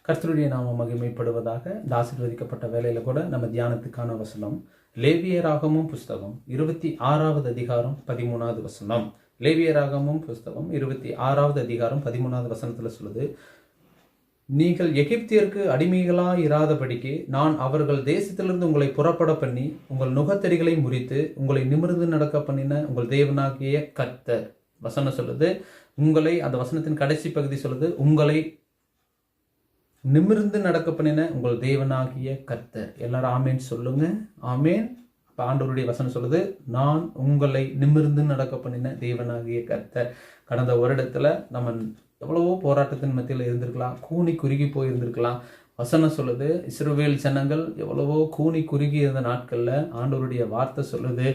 கர்த்தருடைய நாமம் மகிமைப்படுவதாக. இந்த ஆசீர்வதிக்கப்பட்ட வேலையில் கூட நம்ம தியானத்துக்கான வசனம் லேவியராகமும் புஸ்தகம் 26வது அதிகாரம் 13வது வசனம். லேவியராகமும் புஸ்தகம் 26வது அதிகாரம் 13வது வசனத்தில் சொல்லுது, நீங்கள் எகிப்தியருக்கு அடிமைகளாக இராதபடிக்கு நான் அவர்கள் தேசத்திலிருந்து உங்களை புறப்பட பண்ணி உங்கள் நுகத்தடிகளை முறித்து உங்களை நிமிர்ந்து நடக்க பண்ணின உங்கள் தேவனாகிய கர்த்தர். வசனம் சொல்லுது உங்களை, அந்த வசனத்தின் கடைசி பகுதி சொல்லுது, உங்களை நிமிர்ந்து நடக்க பண்ணின உங்கள் தேவனாகிய கர்த்தர். எல்லாரும் ஆமேன் சொல்லுங்க. ஆமேன். இப்போ ஆண்டவருடைய வசனம் சொல்லுது, நான் உங்களை நிமிர்ந்து நடக்க பண்ணின தேவனாகிய கர்த்தர். கடந்த வருடத்துல நம்ம எவ்வளவோ போராட்டத்தின் மத்தியில் இருந்திருக்கலாம், கூனி குறுகி போயிருந்திருக்கலாம். வசனம் சொல்லுது, இஸ்ரவேல் ஜனங்கள் எவ்வளவோ கூனி குறுகி இருந்த நாட்கள்ல ஆண்டவருடைய வார்த்தை சொல்லுது,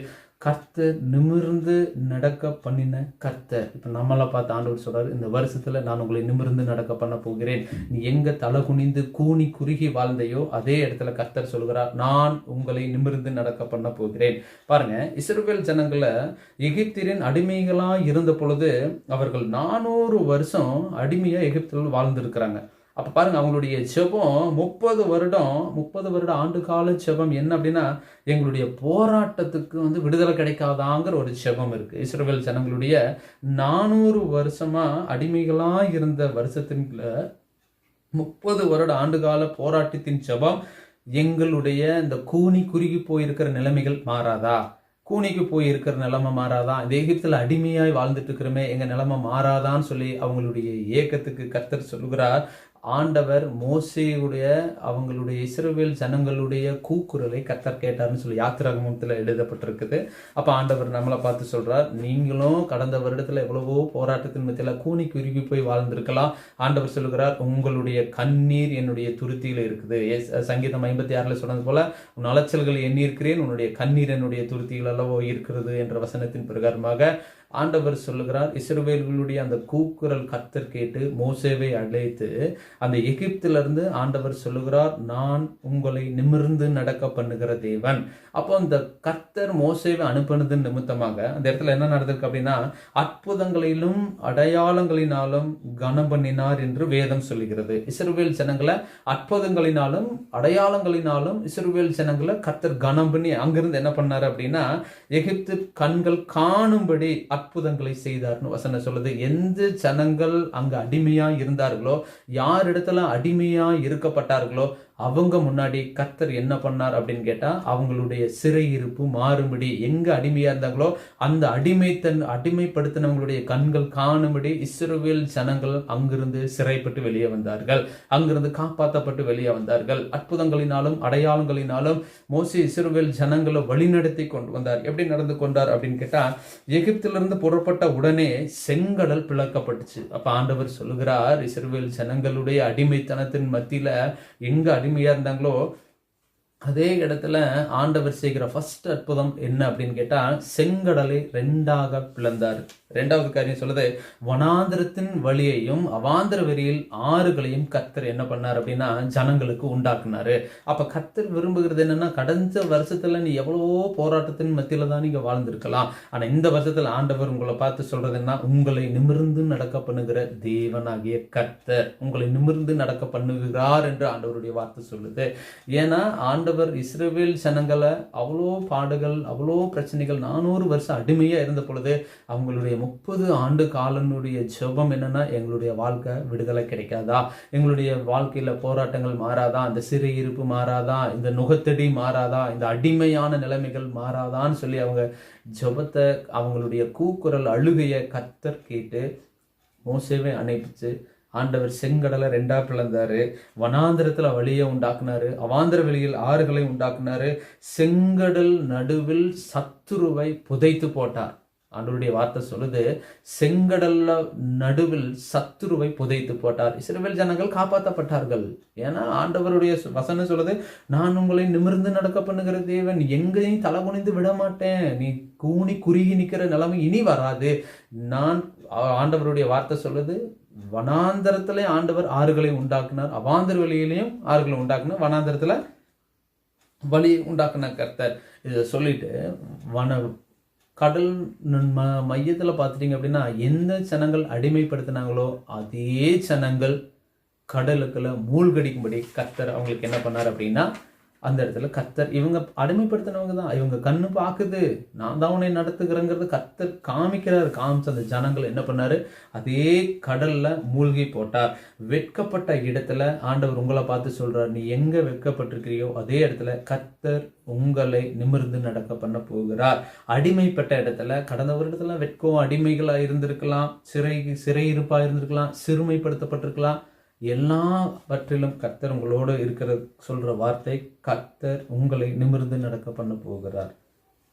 கர்த்தர் நிமிர்ந்து நடக்க பண்ணின கர்த்தர். இப்போ நம்மளை பார்த்து ஆண்டவர் சொல்றாரு, இந்த வருஷத்துல நான் உங்களை நிமிர்ந்து நடக்க பண்ண போகிறேன். நீ எங்க தலை குனிந்து கூனி குறுகி வாழ்ந்தையோ அதே இடத்துல கர்த்தர் சொல்கிறார், நான் உங்களை நிமிர்ந்து நடக்க பண்ண போகிறேன். பாருங்க, இஸ்ரவேல் ஜனங்களை எகிப்தியரின் அடிமைகளா இருந்த பொழுது அவர்கள் 400 வருஷம் அடிமையா எகிப்தில் வாழ்ந்திருக்கிறாங்க. அப்போ பாருங்க, அவங்களுடைய ஜெபம் 30 வருட ஆண்டு கால ஜெபம் என்ன அப்படின்னா, எங்களுடைய போராட்டத்துக்கு விடுதலை கிடைக்காதாங்கிற ஒரு ஜெபம் இருக்கு. இஸ்ரவேல் ஜனங்களுடைய 400 வருஷமா அடிமைகளா இருந்த வருஷத்தின்ல 30 வருட ஆண்டு கால போராட்டத்தின் ஜெபம், எங்களுடைய இந்த கூனி குறுகி போயிருக்கிற நிலைமைகள் மாறாதா, கூனிக்கு போய் இருக்கிற நிலைமை மாறாதான், இந்த எகிப்தில் அடிமையாய் வாழ்ந்துட்டு இருக்கிறோமே எங்க நிலைமை மாறாதான்னு சொல்லி அவங்களுடைய ஏக்கத்துக்கு கர்த்தர் சொல்லுகிறார். ஆண்டவர் மோசேயுடைய அவங்களுடைய இஸ்ரவேல் ஜனங்களுடைய கூக்குரலை கர்த்தர் கேட்டார்னு சொல்லி யாத்திராகமத்தில் எழுதப்பட்டிருக்குது. அப்போ ஆண்டவர் நம்மளை பார்த்து சொல்றார், நீங்களும் கடந்த வருடத்துல எவ்வளவோ போராட்டத்தின் மத்தியில் கூனி குறுகி போய் வாழ்ந்திருக்கலாம். ஆண்டவர் சொல்லுகிறார், உங்களுடைய கண்ணீர் என்னுடைய துருத்தியில் இருக்குது. சங்கீதம் 56 சொன்னது போல, உன் அலைச்சல்கள் எண்ணி இருக்கிறேன், உன்னுடைய கண்ணீர் என்னுடைய துருத்தியில் அல்லவோ இருக்கிறது என்ற வசனத்தின் பிரகாரமாக ஆண்டவர் சொல்லுகிறார், இஸ்ரவேல்களுடைய அந்த கூக்குரல் கர்த்தர் கேட்டு மோசேவை அழைத்து அந்த எகிப்திலிருந்து ஆண்டவர் சொல்லுகிறார், நான் உங்களை நிமிர்ந்து நடக்க பண்ணுகிற தேவன். அப்போ அந்த கர்த்தர் மோசேவை அனுப்பினது நிமித்தமாக அந்த இடத்துல என்ன நடந்திருக்கு அப்படின்னா, அற்புதங்களிலும் அடையாளங்களினாலும் கனம் பண்ணினார் என்று வேதம் சொல்லுகிறது. இஸ்ரவேல் ஜனங்களை அற்புதங்களினாலும் அடையாளங்களினாலும் இஸ்ரவேல் ஜனங்களை கர்த்தர் கனம் பண்ணி அங்கிருந்து என்ன பண்ணாரு அப்படின்னா, எகிப்து கண்கள் காணும்படி அற்புதங்களை செய்தார்னு வசனம் சொல்லுது. எந்த ஜனங்கள் அங்க அடிமையா இருந்தார்களோ, யார் இடத்துல அடிமையா இருக்கப்பட்டார்களோ அவங்க முன்னாடி கர்த்தர் என்ன பண்ணார் அப்படின்னு கேட்டா, அவங்களுடைய சிறையிருப்பு மாறும்படி, எங்க அடிமையா இருந்தாங்களோ அந்த அடிமைப்படுத்தினவங்களுடைய கண்கள் காணும்படி இஸ்ரவேல் ஜனங்கள் அங்கிருந்து சிறைப்பட்டு வெளியே வந்தார்கள், அங்கிருந்து காப்பாற்றப்பட்டு வெளியே வந்தார்கள். அற்புதங்களினாலும் அடையாளங்களினாலும் மோசே இஸ்ரவேல் ஜனங்களை வழிநடத்தி கொண்டு வந்தார். எப்படி நடந்து கொண்டார் அப்படின்னு கேட்டா, எகிப்திலிருந்து புறப்பட்ட உடனே செங்கடல் பிளக்கப்பட்டுச்சு. அப்ப ஆண்டவர் சொல்லுகிறார், இஸ்ரவேல் ஜனங்களுடைய அடிமைத்தனத்தின் மத்தியில எங்க அடிமையா இருந்தாங்களோ அதே இடத்துல ஆண்டவர் செய்கிற ஃபர்ஸ்ட் அற்புதம் என்ன அப்படின்னு கேட்டா, செங்கடலை 2ஆக பிளந்தார். 2வது காரியம் சொல்லுது, வனாந்திரத்தின் வழியையும் அவாந்திர வெளியில் ஆறுகளையும் கர்த்தர் என்ன பண்ணார் அப்படின்னா ஜனங்களுக்கு உண்டாக்குனாரு. அப்ப கர்த்தர் விரும்புகிறது என்னன்னா, கடந்த வருஷத்துல நீ எவ்வளவோ போராட்டத்தின் மத்தியில தான் நீங்க வாழ்ந்திருக்கலாம், ஆனா இந்த வருஷத்துல ஆண்டவர் உங்களை பார்த்து சொல்றது என்ன, உங்களை நிமிர்ந்து நடக்க பண்ணுகிற தேவனாகிய கர்த்தர் உங்களை நிமிர்ந்து நடக்க பண்ணுகிறார் என்று ஆண்டவருடைய வார்த்தை சொல்லுது. ஏன்னா ஆண்டவர் இஸ்ரவேல் ஜனங்களை அவ்வளோ பாடுகள், அவ்வளோ பிரச்சனைகள், 400 வருஷம் அடிமையா இருந்த பொழுது அவங்களுடைய 30 ஆண்டு காலனுடைய ஜெபம் என்னன்னா, எங்களுடைய வாழ்க்கை விடுதலை கிடைக்காதா, எங்களுடைய வாழ்க்கையில போராட்டங்கள் மாறாதா, இந்த சிறையிருப்பு மாறாதா, இந்த நுகத்தடி மாறாதா, இந்த அடிமையான நிலைமைகள் மாறாதான்னு சொல்லி அவங்க ஜெபத்தை, அவங்களுடைய கூக்குரல் அழுகைய கர்த்தர் கேட்டு மோசேவை அணைப்பிச்சு ஆண்டவர் செங்கடலை 2ஆ பிளந்தாரு, வனாந்திரத்துல வழியை உண்டாக்குனாரு, அவாந்திர வெளியில் ஆறுகளை உண்டாக்குனாரு, செங்கடல் நடுவில் சத்துருவை புதைத்து போட்டார். ஆண்டவருடைய வார்த்தை சொல்லுது, செங்கடல்ல நடுவில் சத்துருவை புதைத்து போட்டார். இஸ்ரவேல் ஜனங்கள் காப்பாற்றப்பட்டார்கள். ஏன்னா ஆண்டவருடைய வசனம் சொல்லுது, நான் உங்களை நிமிர்ந்து நடக்க பண்ணுகிற தேவன், எங்கேயும் தலை குனிந்து விட மாட்டேன், நீ கூனி குறுகி நிற்கிற நிலைமை இனி வராது. நான் ஆண்டவருடைய வார்த்தை சொல்லுது, வனாந்தரத்திலே ஆண்டவர் ஆறுகளை உண்டாக்குனார், அவாந்தர வெளியிலையும் ஆறுகளை உண்டாக்குனார், வனாந்தரத்துல வழி உண்டாக்குன கர்த்தர். இதை சொல்லிட்டு கடல் மையத்தில் பார்த்துட்டீங்க அப்படின்னா, எந்த ஜனங்கள் அடிமைப்படுத்தினாங்களோ அதே ஜனங்கள் கடலுக்குள்ள மூழ்கடிக்கும்படி கர்த்தர் அவங்களுக்கு என்ன பண்ணார் அப்படின்னா, அந்த இடத்துல கர்த்தர் இவங்க அடிமைப்படுத்தினவங்க தான், இவங்க கண்ணு பார்க்குது, நான் தான் உன்னை நடத்துகிறேங்கிறது கர்த்தர் காமிக்கிறார். காமிச்சு அந்த ஜனங்கள் என்ன பண்ணாரு, அதே கடல்ல மூழ்கி போட்டார். வெட்கப்பட்ட இடத்துல ஆண்டவர் உங்களை பார்த்து சொல்றார், நீ எங்க வெட்கப்பட்டிருக்கிறியோ அதே இடத்துல கர்த்தர் உங்களை நிமிர்ந்து நடக்க பண்ண போகிறார். அடிமைப்பட்ட இடத்துல, கடந்த வருடத்துல வெட்கம் அடிமைகளா இருந்திருக்கலாம், சிறையிருப்பா இருந்திருக்கலாம், சிறுமைப்படுத்தப்பட்டிருக்கலாம். எல்லாவற்றிலும் கர்த்தர் உங்களோடு இருக்கிற சொல்ற வார்த்தை, கர்த்தர் உங்களை நிமிர்ந்து நடக்க பண்ண போகிறார்.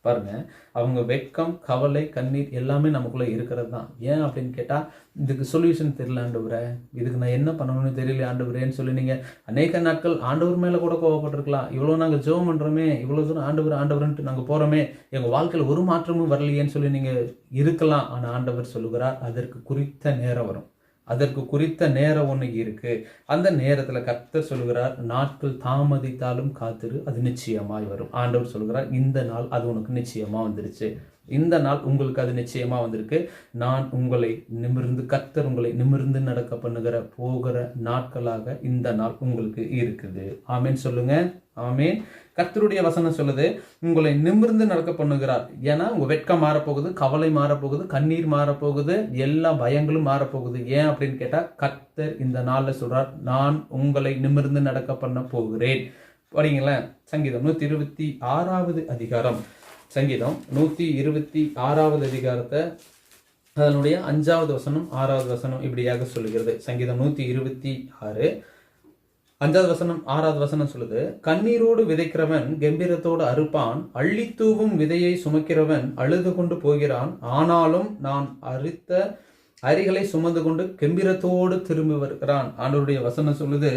பாருங்க, அவங்க வெட்கம், கவலை, கண்ணீர் எல்லாமே நமக்குள்ள இருக்கிறது தான். ஏன் அப்படின்னு கேட்டா, இதுக்கு சொல்யூஷன் தெரியல ஆண்டவரே, இதுக்கு நான் என்ன பண்ணணும்னு தெரியல ஆண்டவரேன்னு சொல்லி நீங்க அநேக நாட்கள் ஆண்டவர் மேல கூட கோவப்பட்டிருக்கலாம். இவ்வளவு நாங்க ஜெபம் பண்றோமே, இவ்வளவு தூரம் ஆண்டவர்ன்ட்டு நாங்க போறோமே, எங்க வாழ்க்கையில ஒரு மாற்றமும் வரலையேன்னு சொல்லி நீங்க இருக்கலாம். ஆனா ஆண்டவர் சொல்லுகிறார், அதற்கு குறித்த நேரம் வரும். அதற்கு குறித்த நேரம் ஒன்று இருக்கு. அந்த நேரத்துல கர்த்தர் சொல்லுகிறார், நாட்கள் தாமதித்தாலும் காத்திரு, அது நிச்சயமாய் வரும். ஆண்டவர் சொல்லுகிறார், இந்த நாள் அது உனக்கு நிச்சயமா வந்துருச்சு, இந்த நாள் உங்களுக்கு அது நிச்சயமா வந்திருக்கு. நான் உங்களை கர்த்தர் உங்களை நிமிர்ந்து நடக்க பண்ணுகிற போகிற நாட்களாக இந்த நாள் உங்களுக்கு இருக்குது. ஆமேன் சொல்லுங்க. ஆமேன். கர்த்தருடைய வசனம் சொல்லுது, உங்களை நிமிர்ந்து நடக்க பண்ணுகிறார். ஏன்னா உங்க வெட்கம் மாறப்போகுது, கவலை மாறப்போகுது, கண்ணீர் மாறப்போகுது, எல்லா பயங்களும் மாறப்போகுது. ஏன் அப்படின்னு கேட்டா, கர்த்தர் இந்த நாள்ல சொல்றார், நான் உங்களை நிமிர்ந்து நடக்க பண்ண போகிறேன். படிங்களேன், சங்கீதம் 126வது அதிகாரம், சங்கீதம் 126வது அதிகாரத்தை அதனுடைய 5வது வசனம் 6வது வசனம் இப்படியாக சொல்லுகிறது. சங்கீதம் 126 5வது வசனம் 6வது வசனம் சொல்லுது, கண்ணீரோடு விதைக்கிறவன் கம்பீரத்தோடு அறுப்பான், அள்ளித்தூவும் விதையை சுமக்கிறவன் அழுது கொண்டு போகிறான், ஆனாலும் நான் அறுத்த அரிகளை சுமந்து கொண்டு கம்பீரத்தோடு திரும்பி வருகிறான். ஆண்டவருடைய வசனம் சொல்லுது,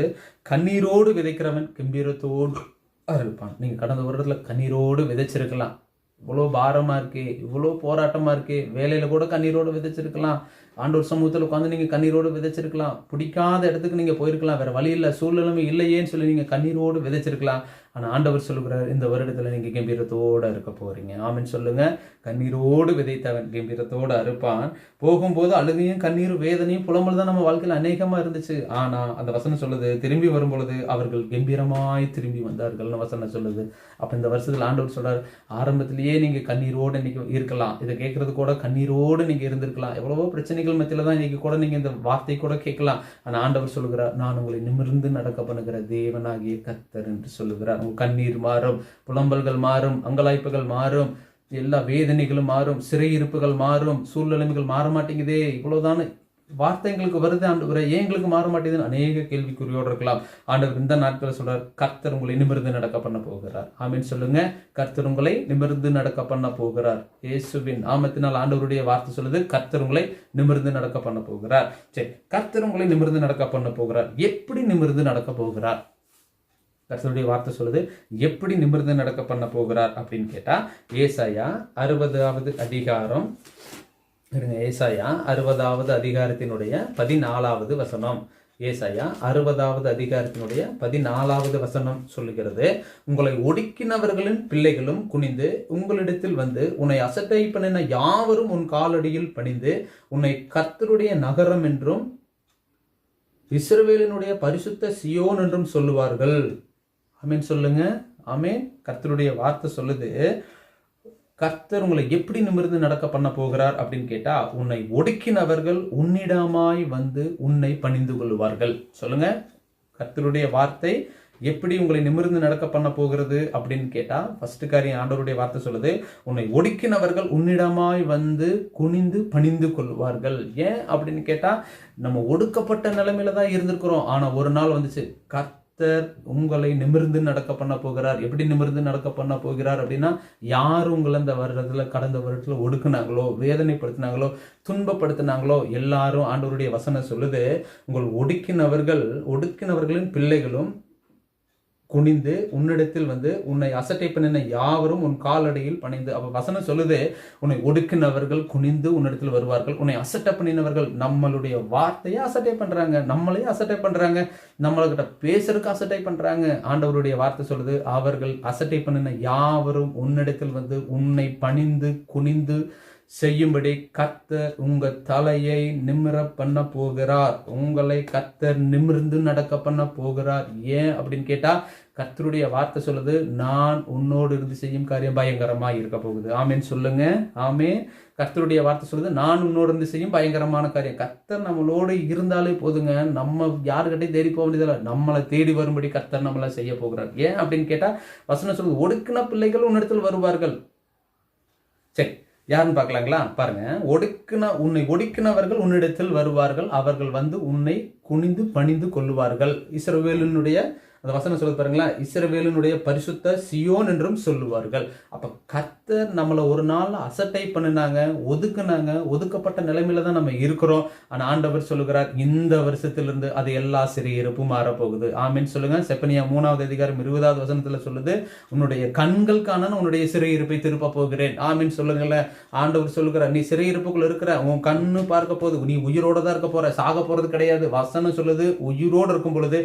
கண்ணீரோடு விதைக்கிறவன் கம்பீரத்தோடு அறுப்பான். நீங்க கடந்த வருடத்துல கண்ணீரோடு விதைச்சிருக்கலாம், இவ்வளோ பாரமா இருக்கு, இவ்வளோ போராட்டமா இருக்கு, வேலையில கூட கண்ணீரோடு விதைச்சிருக்கலாம், ஆண்டவர் சமூகத்தில் உட்காந்து நீங்க கண்ணீரோடு விதைச்சிருக்கலாம், பிடிக்காத இடத்துக்கு நீங்க போயிருக்கலாம், வேற வழி இல்லை, சூழ்நிலைமை இல்லையேன்னு சொல்லி நீங்க கண்ணீரோடு விதைச்சிருக்கலாம். ஆனா ஆண்டவர் சொல்லுகிறார், இந்த வருடத்துல நீங்க கம்பீரத்தோட இருக்க போறீங்க. ஆமென் சொல்லுங்க. கண்ணீரோடு விதைத்தவன் கம்பீரத்தோடு அறுப்பான். போகும்போது அழுகையும் கண்ணீரும் வேதனையும் புலம்பல் தான் நம்ம வாழ்க்கையில் அநேகமா இருந்துச்சு. ஆனா அந்த வசனம் சொல்லுது, திரும்பி வரும் பொழுது அவர்கள் கம்பீரமாய் திரும்பி வந்தார்கள்னு வசனம் சொல்லுது. அப்ப இந்த வருஷத்துல ஆண்டவர் சொல்றாரு, ஆரம்பத்திலேயே நீங்க கண்ணீரோடு இன்னைக்கு இருக்கலாம், இதை கேட்கறது கூட கண்ணீரோடு நீங்க இருந்திருக்கலாம், எவ்வளவோ பிரச்சனைகள் மத்தியில தான் இன்னைக்கு கூட நீங்க இந்த வார்த்தை கூட கேட்கலாம். ஆனா ஆண்டவர் சொல்லுகிறார், நான் உங்களை நிமிர்ந்து நடக்க பண்ணுகிற தேவனாகிய கர்த்தர் என்று சொல்லுகிறார். உங்க கண்ணீர் மாறும், புலம்பல்கள் மாறும், அங்கலாய்ப்புகள் மாறும், எல்லா வேதனைகளும் மாறும், சிறையிருப்புகள் மாறும், சூழ்நிலைமைகள் மாற மாட்டேங்குதே, இவ்வளவுதான் வார்த்தை எங்களுக்கு வருது ஆண்டவரே, ஏன் எங்களுக்கு மாற மாட்டேங்குதுன்னு அநேக கேள்விக்குறியோடு இருக்கலாம். ஆண்டவர் இந்த நாட்களை சொல்றார், கர்த்தர் உங்களை நிமிர்ந்து நடக்க பண்ண போகிறார். ஆமீன் சொல்லுங்க. கர்த்தர் உங்களை நிமிர்ந்து நடக்க பண்ண போகிறார். இயேசுவின் நாமத்தினால் ஆண்டவருடைய வார்த்தை சொல்லுது, கர்த்தர் உங்களை நிமிர்ந்து நடக்க பண்ண போகிறார். சரி, கர்த்தர் உங்களை நிமிர்ந்து நடக்க பண்ண போகிறார். எப்படி நிமிர்ந்து நடக்க போகிறார்? கர்த்தருடைய வார்த்தை சொல்லுது, எப்படி நிமிர்ந்து நடக்க பண்ண போகிறார் அப்படின்னு கேட்டா, ஏசாயா 60வது அதிகாரம், ஏசாயா 60வது அதிகாரத்தினுடைய 14வது வசனம். ஏசாயா 60வது அதிகாரத்தினுடைய 14வது வசனம் சொல்லுகிறது, உங்களை ஒடுக்கினவர்களின் பிள்ளைகளும் குனிந்து உங்களிடத்தில் வந்து உன்னை அசட்டை பண்ணின யாவரும் உன் காலடியில் பணிந்து உன்னை கர்த்தருடைய நகரம் என்றும் இஸ்ரவேலினுடைய பரிசுத்த சியோன் என்றும் சொல்லுவார்கள். ஆமேன் சொல்லுங்க. ஆமேன். கர்த்தருடைய வார்த்தை சொல்லுது, கர்த்தர் உங்களை எப்படி நிமிர்ந்து நடக்க பண்ண போகிறார் அப்படின்னு கேட்டா, உன்னை ஒடுக்கினவர்கள் உன்னிடமாய் வந்து உன்னை பணிந்து கொள்வார்கள். சொல்லுங்க, கர்த்தருடைய வார்த்தை எப்படி உங்களை நிமிர்ந்து நடக்க பண்ண போகிறது அப்படின்னு கேட்டா, ஃபர்ஸ்ட் காரியம் ஆண்டவருடைய வார்த்தை சொல்லுது, உன்னை ஒடுக்கினவர்கள் உன்னிடமாய் வந்து குனிந்து பணிந்து கொள்வார்கள். ஏன் அப்படின்னு கேட்டா, நம்ம ஒடுக்கப்பட்ட நிலைமையில தான் இருந்திருக்கிறோம். ஆனா ஒரு நாள் வந்துச்சு, கர்த்தர் உங்களை நிமிர்ந்து நடக்க பண்ண போகிறார். எப்படி நிமிர்ந்து நடக்க பண்ண போகிறார் அப்படின்னா, யார் உங்களை இந்த வருடத்துல கடந்த வருடத்துல ஒடுக்குனாங்களோ, வேதனைப்படுத்தினாங்களோ, துன்பப்படுத்தினாங்களோ எல்லாரும் ஆண்டவருடைய வசனம் சொல்லுது, உங்கள் ஒடுக்கினவர்களின் பிள்ளைகளும் குனிந்து உன்னிடத்தில் வந்து உன்னை அசட்டை பண்ணின யாவரும் உன் காலடியில் பணிந்து. அப்ப வசனம் சொல்லுது, உன்னை ஒடுக்கினவர்கள் குனிந்து உன்னிடத்தில் வருவார்கள். உன்னை அசட்டை பண்ணினவர்கள், நம்மளுடைய வார்த்தையை அசட்டை பண்றாங்க, நம்மளையே அசட்டை பண்றாங்க, நம்மள்கிட்ட பேசுறதுக்கு அசட்டை பண்றாங்க. ஆண்டவருடைய வார்த்தை சொல்லுது, அவர்கள் அசட்டை பண்ணின யாவரும் உன்னிடத்தில் வந்து உன்னை பணிந்து குனிந்து செய்யும்படி கர்த்தர் உங்க தலையை நிமிர பண்ண போகிறார். உங்களை கர்த்தர் நிமிர்ந்து நடக்க பண்ண போகிறார். ஏன் அப்படின்னு கேட்டா, கர்த்தருடைய வார்த்தை சொல்லுது, நான் உன்னோடு இருந்து செய்யும் காரியம் பயங்கரமா இருக்க போகுது. ஆமேன் சொல்லுங்க. ஆமே. கர்த்தருடைய வார்த்தை சொல்லுது, நான் உன்னோடு இருந்து செய்யும் பயங்கரமான காரியம். கர்த்தர் நம்மளோடு இருந்தாலே போதுங்க, நம்ம யாருக்கிட்டையும் தேடி போக வேண்டியதில்லை. நம்மளை தேடி வரும்படி கர்த்தர் நம்மளை செய்ய போகிறார். ஏன் அப்படின்னு கேட்டா, வசனம் சொல்லுது, ஒடுக்கின பிள்ளைகள் உன்னிடத்தில் வருவார்கள். சரி, யாருன்னு பார்க்கலாங்களா? பாருங்க, உன்னை ஒடுக்கினவர்கள் உன்னிடத்தில் வருவார்கள், அவர்கள் வந்து உன்னை குனிந்து பணிந்து கொள்ளுவார்கள். இஸ்ரவேலினுடைய அந்த வசனம் சொல்லுது பாருங்களா, இஸ்ரவேலினுடைய பரிசுத்த சியோன் என்றும் சொல்லுவார்கள். அப்ப கர்த்தர் நம்மளை ஒரு நாள் அசட்டை பண்ணினாங்க, ஒதுக்குனாங்க. ஒதுக்கப்பட்ட நிலைமையில தான் நம்ம இருக்கிறோம். ஆனா ஆண்டவர் சொல்லுகிறார், இந்த வருஷத்திலிருந்து அது எல்லா சிறையிருப்பும் மாறப்போகுது. ஆமீன் சொல்லுங்க. செப்பனியா 3வது அதிகாரம் 20வது வசனத்துல சொல்லுது, உன்னுடைய கண்களுக்கான உன்னுடைய சிறையிருப்பை திருப்ப போகிறேன். ஆமீன் சொல்லுங்கல்ல. ஆண்டவர் சொல்லுகிறார், நீ சிறையிருப்புக்குள்ள இருக்கிற, உன் கண்ணு பார்க்க போகுது, நீ உயிரோட தான் இருக்க போற, சாக போறது கிடையாது. வசனம் சொல்லுது, உயிரோடு இருக்கும் பொழுது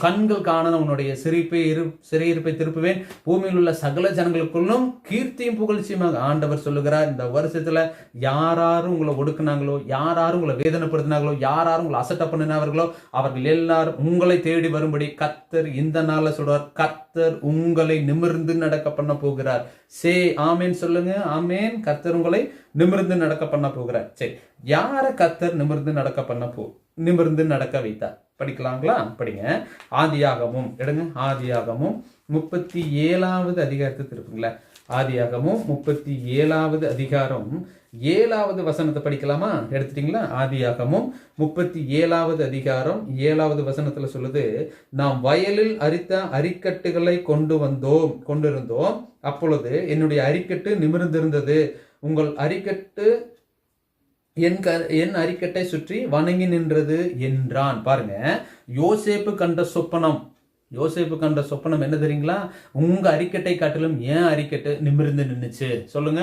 கண்கள் காண உன்னுடைய சிறையிருப்பை திருப்புவேன், பூமியில் உள்ள சகல ஜனங்களுக்குள்ளும் கீர்த்தியும் புகழ்ச்சியுமாக. ஆண்டவர் சொல்லுகிறார், இந்த வருஷத்துல யாரும் உங்களை ஒடுக்குனாங்களோ, யாரும் உங்களை வேதனைப்படுத்தினாங்களோ, யாரும் உங்களை அசட்ட பண்ணினார்களோ, அவர்கள் எல்லாரும் உங்களை தேடி வரும்படி கர்த்தர் இந்த நாள்ல சொல்றார். கர்த்தர் உங்களை நிமிர்ந்து நடக்க பண்ண போகிறார். ஆமேன் சொல்லுங்க. ஆமேன். கர்த்தர் உங்களை நிமிர்ந்து நடக்க பண்ண போகிறார். சரி, யார கர்த்தர் நிமிர்ந்து நடக்க வைத்தார்? படிக்கலாங்களா? படிங்க. ஆதியாகமும் எடுங்க. ஆதியாகமும் 37வது அதிகாரத்தை திருப்புங்களா. ஆதியாகமும் 37வது அதிகாரம் 7வது வசனத்தை படிக்கலாமா? எடுத்துட்டீங்களா? ஆதியாகமும் 37வது அதிகாரம் 7வது வசனத்துல சொல்லுது, நாம் வயலில் அரித்த அரிக்கட்டுகளை கொண்டிருந்தோம். அப்பொழுது என்னுடைய அரிக்கட்டு நிமிர்ந்திருந்தது, உங்கள் அரிக்கட்டு என் அரிக்கட்டை சுற்றி வணங்கி நின்றது என்றான். பாருங்க, யோசேப்பு கண்ட சொப்பனம் என்ன தெரியுங்களா? உங்க அரிக்கட்டை காட்டிலும் ஏன் அரிக்கட்டு நிமிர்ந்து நின்னுச்சு. சொல்லுங்க.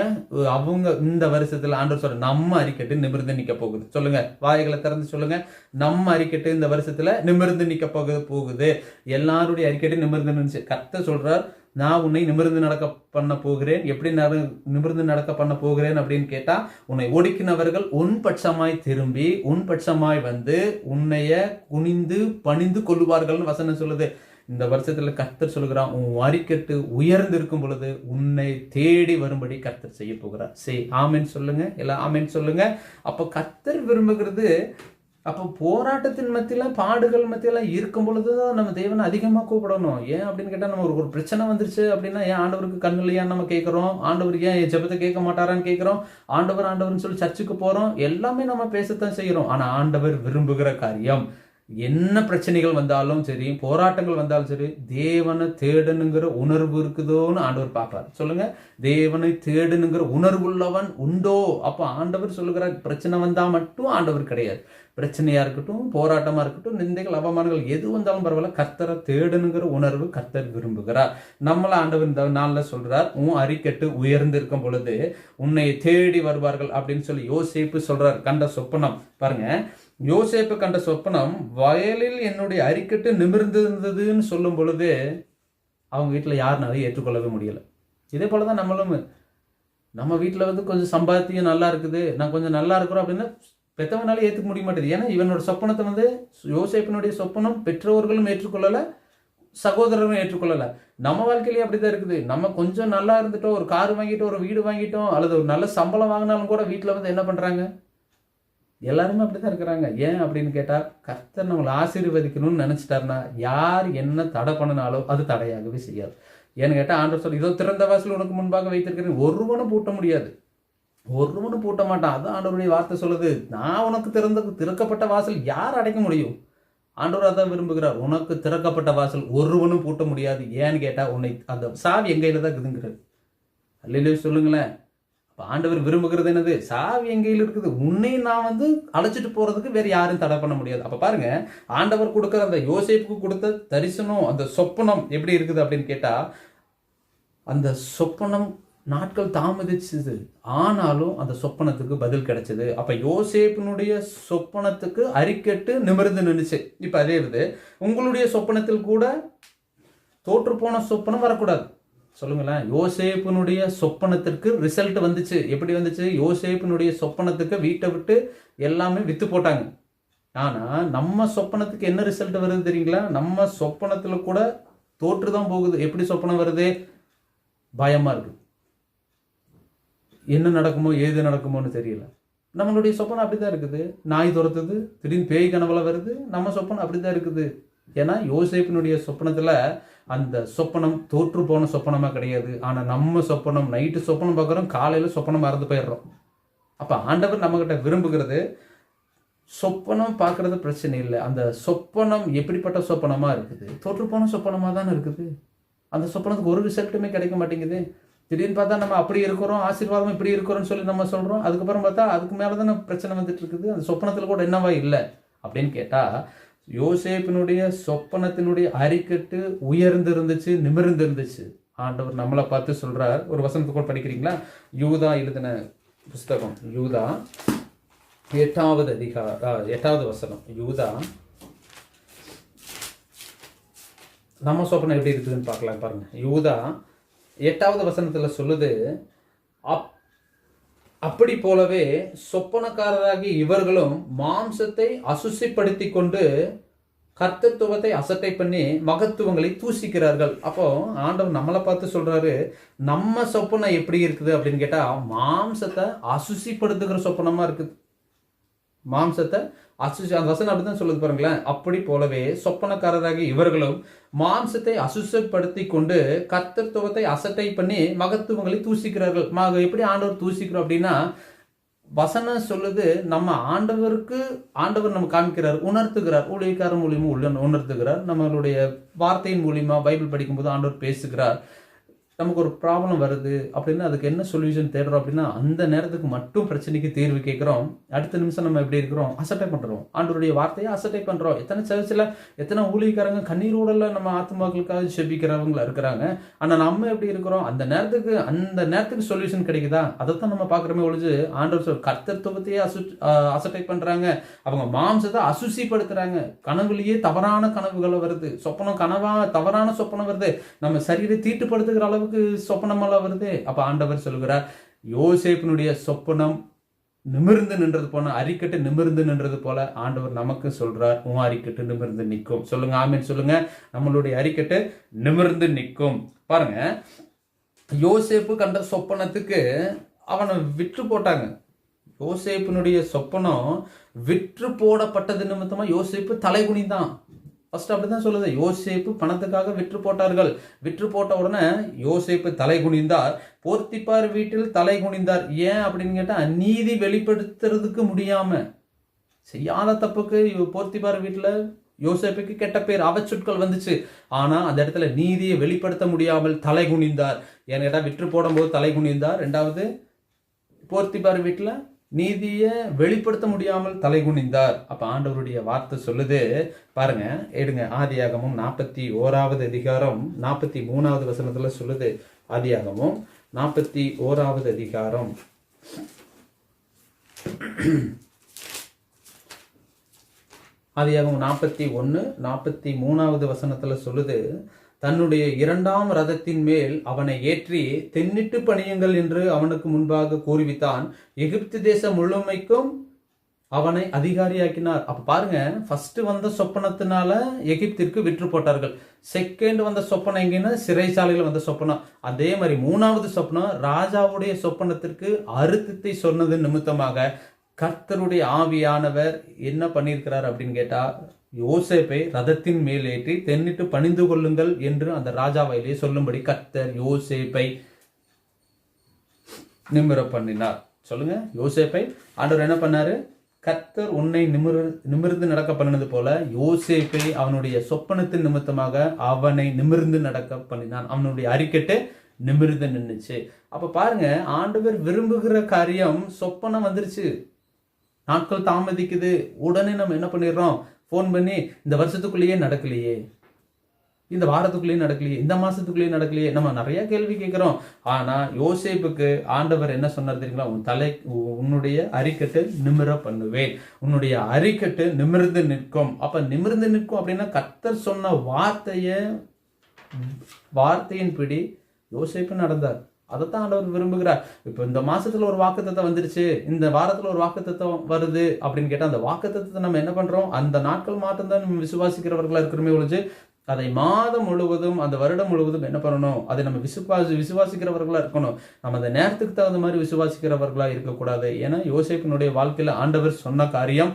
அவங்க இந்த வருஷத்துல ஆண்டவர் சொல்ற, நம்ம அரிக்கட்டு நிமிர்ந்து நிக்க போகுது. சொல்லுங்க, வாய்களை திறந்து சொல்லுங்க. நம்ம அரிக்கட்டு இந்த வருஷத்துல நிமிர்ந்து நிக்க போகுது. எல்லாருடைய அரிக்கட்டு நிமிர்ந்து நின்னுச்சு. கர்த்தர் சொல்றார், நான் உன்னை நிமிர்ந்து நடக்க பண்ண போகிறேன். எப்படி நிமிர்ந்து நடக்க பண்ண போகிறேன் அப்படின்னு கேட்டா, உன்னை ஒடுக்கினவர்கள் உன் பட்சமாய் திரும்பி உன் பட்சமாய் வந்து உன்னைய குனிந்து பணிந்து கொள்ளுவார்கள் வசனம் சொல்லுது. இந்த வருஷத்துல கர்த்தர் சொல்லுகிறான், உன் அரிக்கட்டு உயர்ந்து இருக்கும் பொழுது உன்னை தேடி வரும்படி கர்த்தர் செய்ய போகிறார். ஆமேன் சொல்லுங்க. எல்லாம் ஆமேன் சொல்லுங்க. அப்ப கர்த்தர் விரும்புகிறது, அப்போ போராட்டத்தின் மத்தியில பாடுகள் மத்தியில இருக்கும் பொழுதுதான் நம்ம தேவனை அதிகமாக கூப்பிடணும். ஏன் அப்படின்னு கேட்டா, நம்ம ஒரு பிரச்சனை வந்துருச்சு அப்படின்னா, ஏன் ஆண்டவருக்கு கண்ணு இல்லையான்னு நம்ம கேட்கிறோம். ஆண்டவர் ஏன் என் ஜெபத்தை கேட்க மாட்டாரான்னு கேட்கிறோம். ஆண்டவர்னு சொல்லி சர்ச்சுக்கு போறோம். எல்லாமே நம்ம பேசத்தான் செய்யறோம். ஆனா ஆண்டவர் விரும்புகிற காரியம், என்ன பிரச்சனைகள் வந்தாலும் சரி, போராட்டங்கள் வந்தாலும் சரி, தேவனை தேடணுங்கிற உணர்வு இருக்குதோன்னு ஆண்டவர் பார்ப்பார். சொல்லுங்க, தேவனை தேடணுங்கிற உணர்வுள்ளவன் உண்டோ? அப்போ ஆண்டவர் சொல்லுகிறார், பிரச்சனை வந்தா மட்டும் ஆண்டவர் கிடையாது. பிரச்சனையா இருக்கட்டும், போராட்டமா இருக்கட்டும், நிந்தைகள் அவமானங்கள் எது வந்தாலும் பரவாயில்ல, கர்த்தரை தேடணுங்கிற உணர்வு கர்த்தர் விரும்புகிறார். நம்மள ஆண்டவர் இந்த நாள்ல சொல்றார், உன் அரிக்கட்டு உயர்ந்து இருக்கும் பொழுது உன்னை தேடி வருவார்கள் அப்படின்னு சொல்லி யோசேப்பு சொல்றார். கண்ட சொப்பனம் பாருங்க, யோசேப்பு கண்ட சொப்பனம், வயலில் என்னுடைய அரிக்கட்டு நிமிர்ந்திருந்ததுன்னு சொல்லும் பொழுது அவங்க வீட்டுல யாருனாலும் ஏற்றுக்கொள்ளவே முடியல. இதே போலதான் நம்மளும், நம்ம வீட்டுல வந்து கொஞ்சம் சம்பாத்தியம் நல்லா இருக்குது, நான் கொஞ்சம் நல்லா இருக்கிறோம் அப்படின்னா பெற்றவனால ஏற்றுக்க முடிய மாட்டேது. ஏன்னா இவனோட சொப்பனத்தை வந்து, யோசேப்பினுடைய சொப்பனம் பெற்றோர்களும் ஏற்றுக்கொள்ளல, சகோதரரும் ஏற்றுக்கொள்ளல. நம்ம வாழ்க்கையிலேயே அப்படிதான் இருக்குது. நம்ம கொஞ்சம் நல்லா இருந்துட்டோம், ஒரு கார் வாங்கிட்டோம், ஒரு வீடு வாங்கிட்டோம், அல்லது ஒரு நல்ல சம்பளம் வாங்கினாலும் கூட வீட்டுல வந்து என்ன பண்றாங்க, எல்லாருமே அப்படிதான் இருக்கிறாங்க. ஏன் அப்படின்னு கேட்டா, கர்த்தர் நம்மளை ஆசீர்வதிக்கணும்னு நினைச்சிட்டாருன்னா யார் என்ன தடை பண்ணினாலும் அது தடையாகவே செய்யாது. ஏன்னு கேட்டா, ஆண்டவர் சொல்லி, இதோ திறந்த வாசல் உனக்கு முன்பாக வைத்திருக்கிறேன், ஒருவனும் பூட்ட முடியாது, ஒருவனும் பூட்ட மாட்டான். அது ஆண்டவருடைய வார்த்தை சொல்லுது. நான் உனக்கு திறக்கப்பட்ட வாசல் யார் அடைக்க முடியும்? ஆண்டவர் அதான் விரும்புகிறார். உனக்கு திறக்கப்பட்ட வாசல் ஒருவனும் பூட்ட முடியாது. ஏன்னு கேட்டா, உன்னை அந்த சாவி எங்கையில தான் இருக்குதுங்கிறது. அல்லையிலே சொல்லுங்களேன். அப்ப ஆண்டவர் விரும்புகிறது என்னது? சாவி எங்கையில் இருக்குது. உன்னை நான் வந்து அழைச்சிட்டு போறதுக்கு வேற யாரும் தடை பண்ண முடியாது. அப்ப பாருங்க, ஆண்டவர் கொடுக்கிற அந்த யோசேப்புக்கு கொடுத்த தரிசனம், அந்த சொப்பனம் எப்படி இருக்குது அப்படின்னு கேட்டா, அந்த சொப்பனம் நாட்கள் தாமதிச்சது, ஆனாலும் அந்த சொப்பனத்துக்கு பதில் கிடைச்சது. அப்ப யோசேப்பினுடைய சொப்பனத்துக்கு அரிக்கட்டு நிமிர்ந்து நின்றுச்சு. இப்ப அதே இது உங்களுடைய சொப்பனத்தில் கூட தோற்று போன சொப்பனம் வரக்கூடாது. சொல்லுங்களேன். யோசேப்பினுடைய சொப்பனத்திற்கு ரிசல்ட் வந்துச்சு. எப்படி வந்துச்சு? யோசேப்பினுடைய சொப்பனத்துக்கு வீட்டை விட்டு எல்லாமே வித்து போட்டாங்க. ஆனா நம்ம சொப்பனத்துக்கு என்ன ரிசல்ட் வருது தெரியுங்களா? நம்ம சொப்பனத்துல கூட தோற்றுதான் போகுது. எப்படி சொப்பனம் வருது? பயமா இருக்கு. என்ன நடக்குமோ ஏது நடக்குமோன்னு தெரியல. நம்மளுடைய சொப்பனம் அப்படிதான் இருக்குது. நாய் துரத்துது, திடீர்னு பேய் கனவுல வருது. நம்ம சொப்பனம் அப்படிதான் இருக்குது. ஏன்னா யோசேப்பினுடைய சொப்பனத்துல அந்த சொப்பனம் தோற்று போன சொப்பனமா கிடையாது. ஆனா நம்ம சொப்பனம் நைட்டு சொப்பனம் பார்க்குறோம், காலையில சொப்பனம் மறந்து போயிடுறோம். அப்ப ஆண்டவர் நம்ம கிட்ட விரும்புகிறது சொப்பனம் பார்க்கறது பிரச்சனை இல்லை. அந்த சொப்பனம் எப்படிப்பட்ட சொப்பனமா இருக்குது? தோற்று போன சொப்பனமா தானே இருக்குது. அந்த சொப்பனத்துக்கு ஒரு ரிசல்ட்டுமே கிடைக்க மாட்டேங்குது. திடீர்னு பார்த்தா நம்ம அப்படி இருக்கிறோம், ஆசீர்வாதம் இப்படி இருக்கிறோம்னு சொல்லி நம்ம சொல்றோம். அதுக்கப்புறம் பார்த்தா அதுக்கு மேலே தானே பிரச்சனை வந்துட்டு இருக்குது. அந்த சொப்பனத்தில் கூட என்னவா இல்லை அப்படின்னு கேட்டா, யோசேப்பினுடைய சொப்பனத்தினுடைய அறிக்கட்டு உயர்ந்து இருந்துச்சு, நிமிர்ந்து இருந்துச்சு. ஆண்டவர் நம்மளை பார்த்து சொல்றார். ஒரு வசனத்தை கூட படிக்கிறீங்களா? யூதா எழுதின புஸ்தகம், யூதா 8வது வசனம். யூதா, நம்ம சொப்பனம் எப்படி இருக்குதுன்னு பார்க்கலாம் பாருங்க. யூதா 8வது வசனத்துல சொல்லுது, அப்படி போலவே சொப்பனக்காரராகி இவர்களும் மாம்சத்தை அசுசிப்படுத்தி கொண்டு கர்த்தத்துவத்தை அசட்டை பண்ணி மகத்துவங்களை தூசிக்கிறார்கள். அப்போ ஆண்டவர் நம்மளை பார்த்து சொல்றாரு, நம்ம சொப்பனம் எப்படி இருக்குது அப்படின்னு கேட்டா, மாம்சத்தை அசுசிப்படுத்துகிற சொப்பனமா இருக்குது. மாம்சத்தை அந்த வசனம் அப்படிதான் சொல்லுது பாருங்களேன். அப்படி போலவே சொப்பனக்காரராகி இவர்களும் மாம்சத்தை அசுசப்படுத்தி கொண்டு கர்த்தத்துவத்தை அசட்டை பண்ணி மகத்துவங்களை தூசிக்கிறார்கள். எப்படி ஆண்டவர் தூசிக்கிறோம் அப்படின்னா, வசனம் சொல்லுது, நம்ம ஆண்டவர் நம்ம காமிக்கிறார், உணர்த்துகிறார். ஊழியக்காரன் மூலியமா உணர்த்துகிறார். நம்மளுடைய வார்த்தையின் மூலியமா பைபிள் படிக்கும்போது ஆண்டவர் பேசுகிறார். நமக்கு ஒரு ப்ராப்ளம் வருது அப்படின்னா அதுக்கு என்ன சொல்யூஷன் தேடுறோம் அப்படின்னா, அந்த நேரத்துக்கு மட்டும் பிரச்சனைக்கு தீர்வு கேட்குறோம். அடுத்த நிமிஷம் நம்ம எப்படி இருக்கிறோம்? அசட்டை பண்ணுறோம். ஆண்டவருடைய வார்த்தையை அசட்டை பண்ணுறோம். எத்தனை சர்ச்சில் எத்தனை ஊழியக்காரங்க கண்ணீரோடல நம்ம ஆத்மாக்களுக்காக செபிக்கிறவங்களா இருக்கிறாங்க. ஆனால் நம்ம எப்படி இருக்கிறோம்? அந்த நேரத்துக்கு சொல்யூஷன் கிடைக்குதா? அதைத்தான் நம்ம பார்க்குறோமே ஒழிஞ்சு ஆண்டவர் கர்த்தத்துவத்தையே அசட்டை பண்ணுறாங்க. அவங்க மாம்சத்தை அசுசிப்படுத்துறாங்க. கனவுலேயே தவறான கனவுகளை வருது. சொப்பனம் தவறான சொப்பனம் வருது. நம்ம சரீரை தீட்டுப்படுத்துகிற அளவுக்கு சொப்பனமெல்லாம் வருது. அப்ப ஆண்டவர் சொல்கிறார், யோசேப்பினுடைய சொப்பனம் நிமிர்ந்து நின்றது போன அரிக்கட்டு நிமிர்ந்து நின்றது போல ஆண்டவர் நமக்கு சொல்றார், உன் அரிக்கட்டு நிமிர்ந்து நிற்கும். சொல்லுங்க ஆமென் சொல்லுங்க. நம்மளுடைய அரிக்கட்டு நிமிர்ந்து நிற்கும். பாருங்க, யோசேப்பு கண்ட சொப்பனத்துக்கு அவனை விற்று போட்டாங்க. யோசேப்பினுடைய சொப்பனம் விற்று போடப்பட்டது நிமித்தமா யோசேப்பு தலைகுனிதான். ஃபர்ஸ்ட் அப்படிதான் சொல்லுது. யோசேப்பு பணத்துக்காக விற்று போட்டார்கள். விற்று போட்ட உடனே யோசேப்பு தலை குனிந்தார். போர்த்திபார் வீட்டில் தலை குனிந்தார். ஏன் அப்படின்னு கேட்டா, நீதி வெளிப்படுத்துறதுக்கு முடியாம செய்யாத தப்புக்கு போர்த்திபார் வீட்டுல யோசேப்புக்கு கெட்ட பேர், அவச்சொற்கள் வந்துச்சு. ஆனா அந்த இடத்துல நீதியை வெளிப்படுத்த முடியாமல் தலை குனிந்தார். ஏன்னு கேட்டா, விற்று போடும் போது தலை குனிந்தார். 2வது போர்த்திபார் வீட்டுல நீதியை வெளிப்படுத்த முடியாமல் தலைகுனிந்தார். அப்ப ஆண்டவருடைய வார்த்தை சொல்லுது பாருங்க, எடுங்க. ஆதியாகமும் 41வது அதிகாரம் 43வது வசனத்துல சொல்லுது. ஆதியாகமும் 41வது அதிகாரம் 41-43வது வசனத்துல சொல்லுது, தன்னுடைய 2ஆம் ரதத்தின் மேல் அவனை ஏற்றி தென்னிட்டு பணியுங்கள் என்று அவனுக்கு முன்பாக கூறிவித்தான். எகிப்து தேசம் முழுமைக்கும் அவனை அதிகாரியாக்கினார். அப்ப பாருங்க, ஃபர்ஸ்ட் வந்த சொப்பனத்தினால எகிப்திற்கு விற்று போட்டார்கள். செகண்ட் வந்த சொப்பனம் எங்கன்னா சிறைச்சாலையில் வந்த சொப்பனம். அதே மாதிரி 3வது சொப்பனம் ராஜாவுடைய சொப்பனத்திற்கு அர்த்தத்தை சொன்னது நிமித்தமாக கர்த்தருடைய ஆவியானவர் என்ன பண்ணியிருக்கிறார் அப்படின்னு கேட்டா, யோசேப்பை ரதத்தின் மேல் ஏற்றி தென்னிட்டு பணிந்து கொள்ளுங்கள் என்று அந்த ராஜாவையிலே சொல்லும்படி கர்த்தர் யோசேப்பை நிமிர பண்ணினார். சொல்லுங்க, யோசேப்பை ஆண்டவர் என்ன பண்ணாரு? கர்த்தர் உன்னை நிமிர்ந்து நடக்க பண்ணினது போல யோசேப்பை அவனுடைய சொப்பனத்தின் நிமித்தமாக அவனை நிமிர்ந்து நடக்க பண்ணினான். அவனுடைய அறிக்கட்டு நிமிர்ந்து நின்றுச்சு. அப்ப பாருங்க, ஆண்டவர் விரும்புகிற காரியம் சொப்பனம் வந்துருச்சு. நாட்கள் தாமதிக்குது. உடனே நம்ம என்ன பண்ணிடுறோம்? ஃபோன் பண்ணி, இந்த வருஷத்துக்குள்ளேயே நடக்கலையே, இந்த வாரத்துக்குள்ளேயே நடக்கலையே, இந்த மாசத்துக்குள்ளேயே நடக்கலையே, நம்ம நிறைய கேள்வி கேட்கிறோம். ஆனா யோசேப்புக்கு ஆண்டவர் என்ன சொன்னார் தெரியுங்களா? உன்னுடைய அறிக்கட்டு நிமிர பண்ணுவேன், உன்னுடைய அறிக்கட்டு நிமிர்ந்து நிற்கும். அப்ப நிமிர்ந்து நிற்கும் அப்படின்னா கர்த்தர் சொன்ன வார்த்தையின்படி யோசேப்பு நடந்தார். அதைத்தான் ஆண்டவர் விரும்புகிறார். இப்போ இந்த மாசத்துல ஒரு வாக்குத்தத்தம் வந்துருச்சு, இந்த வாரத்துல ஒரு வாக்குத்தத்தம் வருது அப்படின்னு கேட்டா, அந்த வாக்குத்தத்தத்தை நம்ம என்ன பண்றோம்? அந்த நாட்கள் மட்டும்தான் நம்ம விசுவாசிக்கிறவர்களா இருக்கிறோமே ஒழிஞ்சு, அதை மாதம் முழுவதும், அந்த வருடம் முழுவதும் என்ன பண்ணணும்? அதை நம்ம விசுவாசிக்கிறவர்களா இருக்கணும். நம்ம அந்த நேரத்துக்கு தகுந்த மாதிரி விசுவாசிக்கிறவர்களா இருக்கக்கூடாது. ஏன்னா யோசேப்பினுடைய வாழ்க்கையில ஆண்டவர் சொன்ன காரியம்,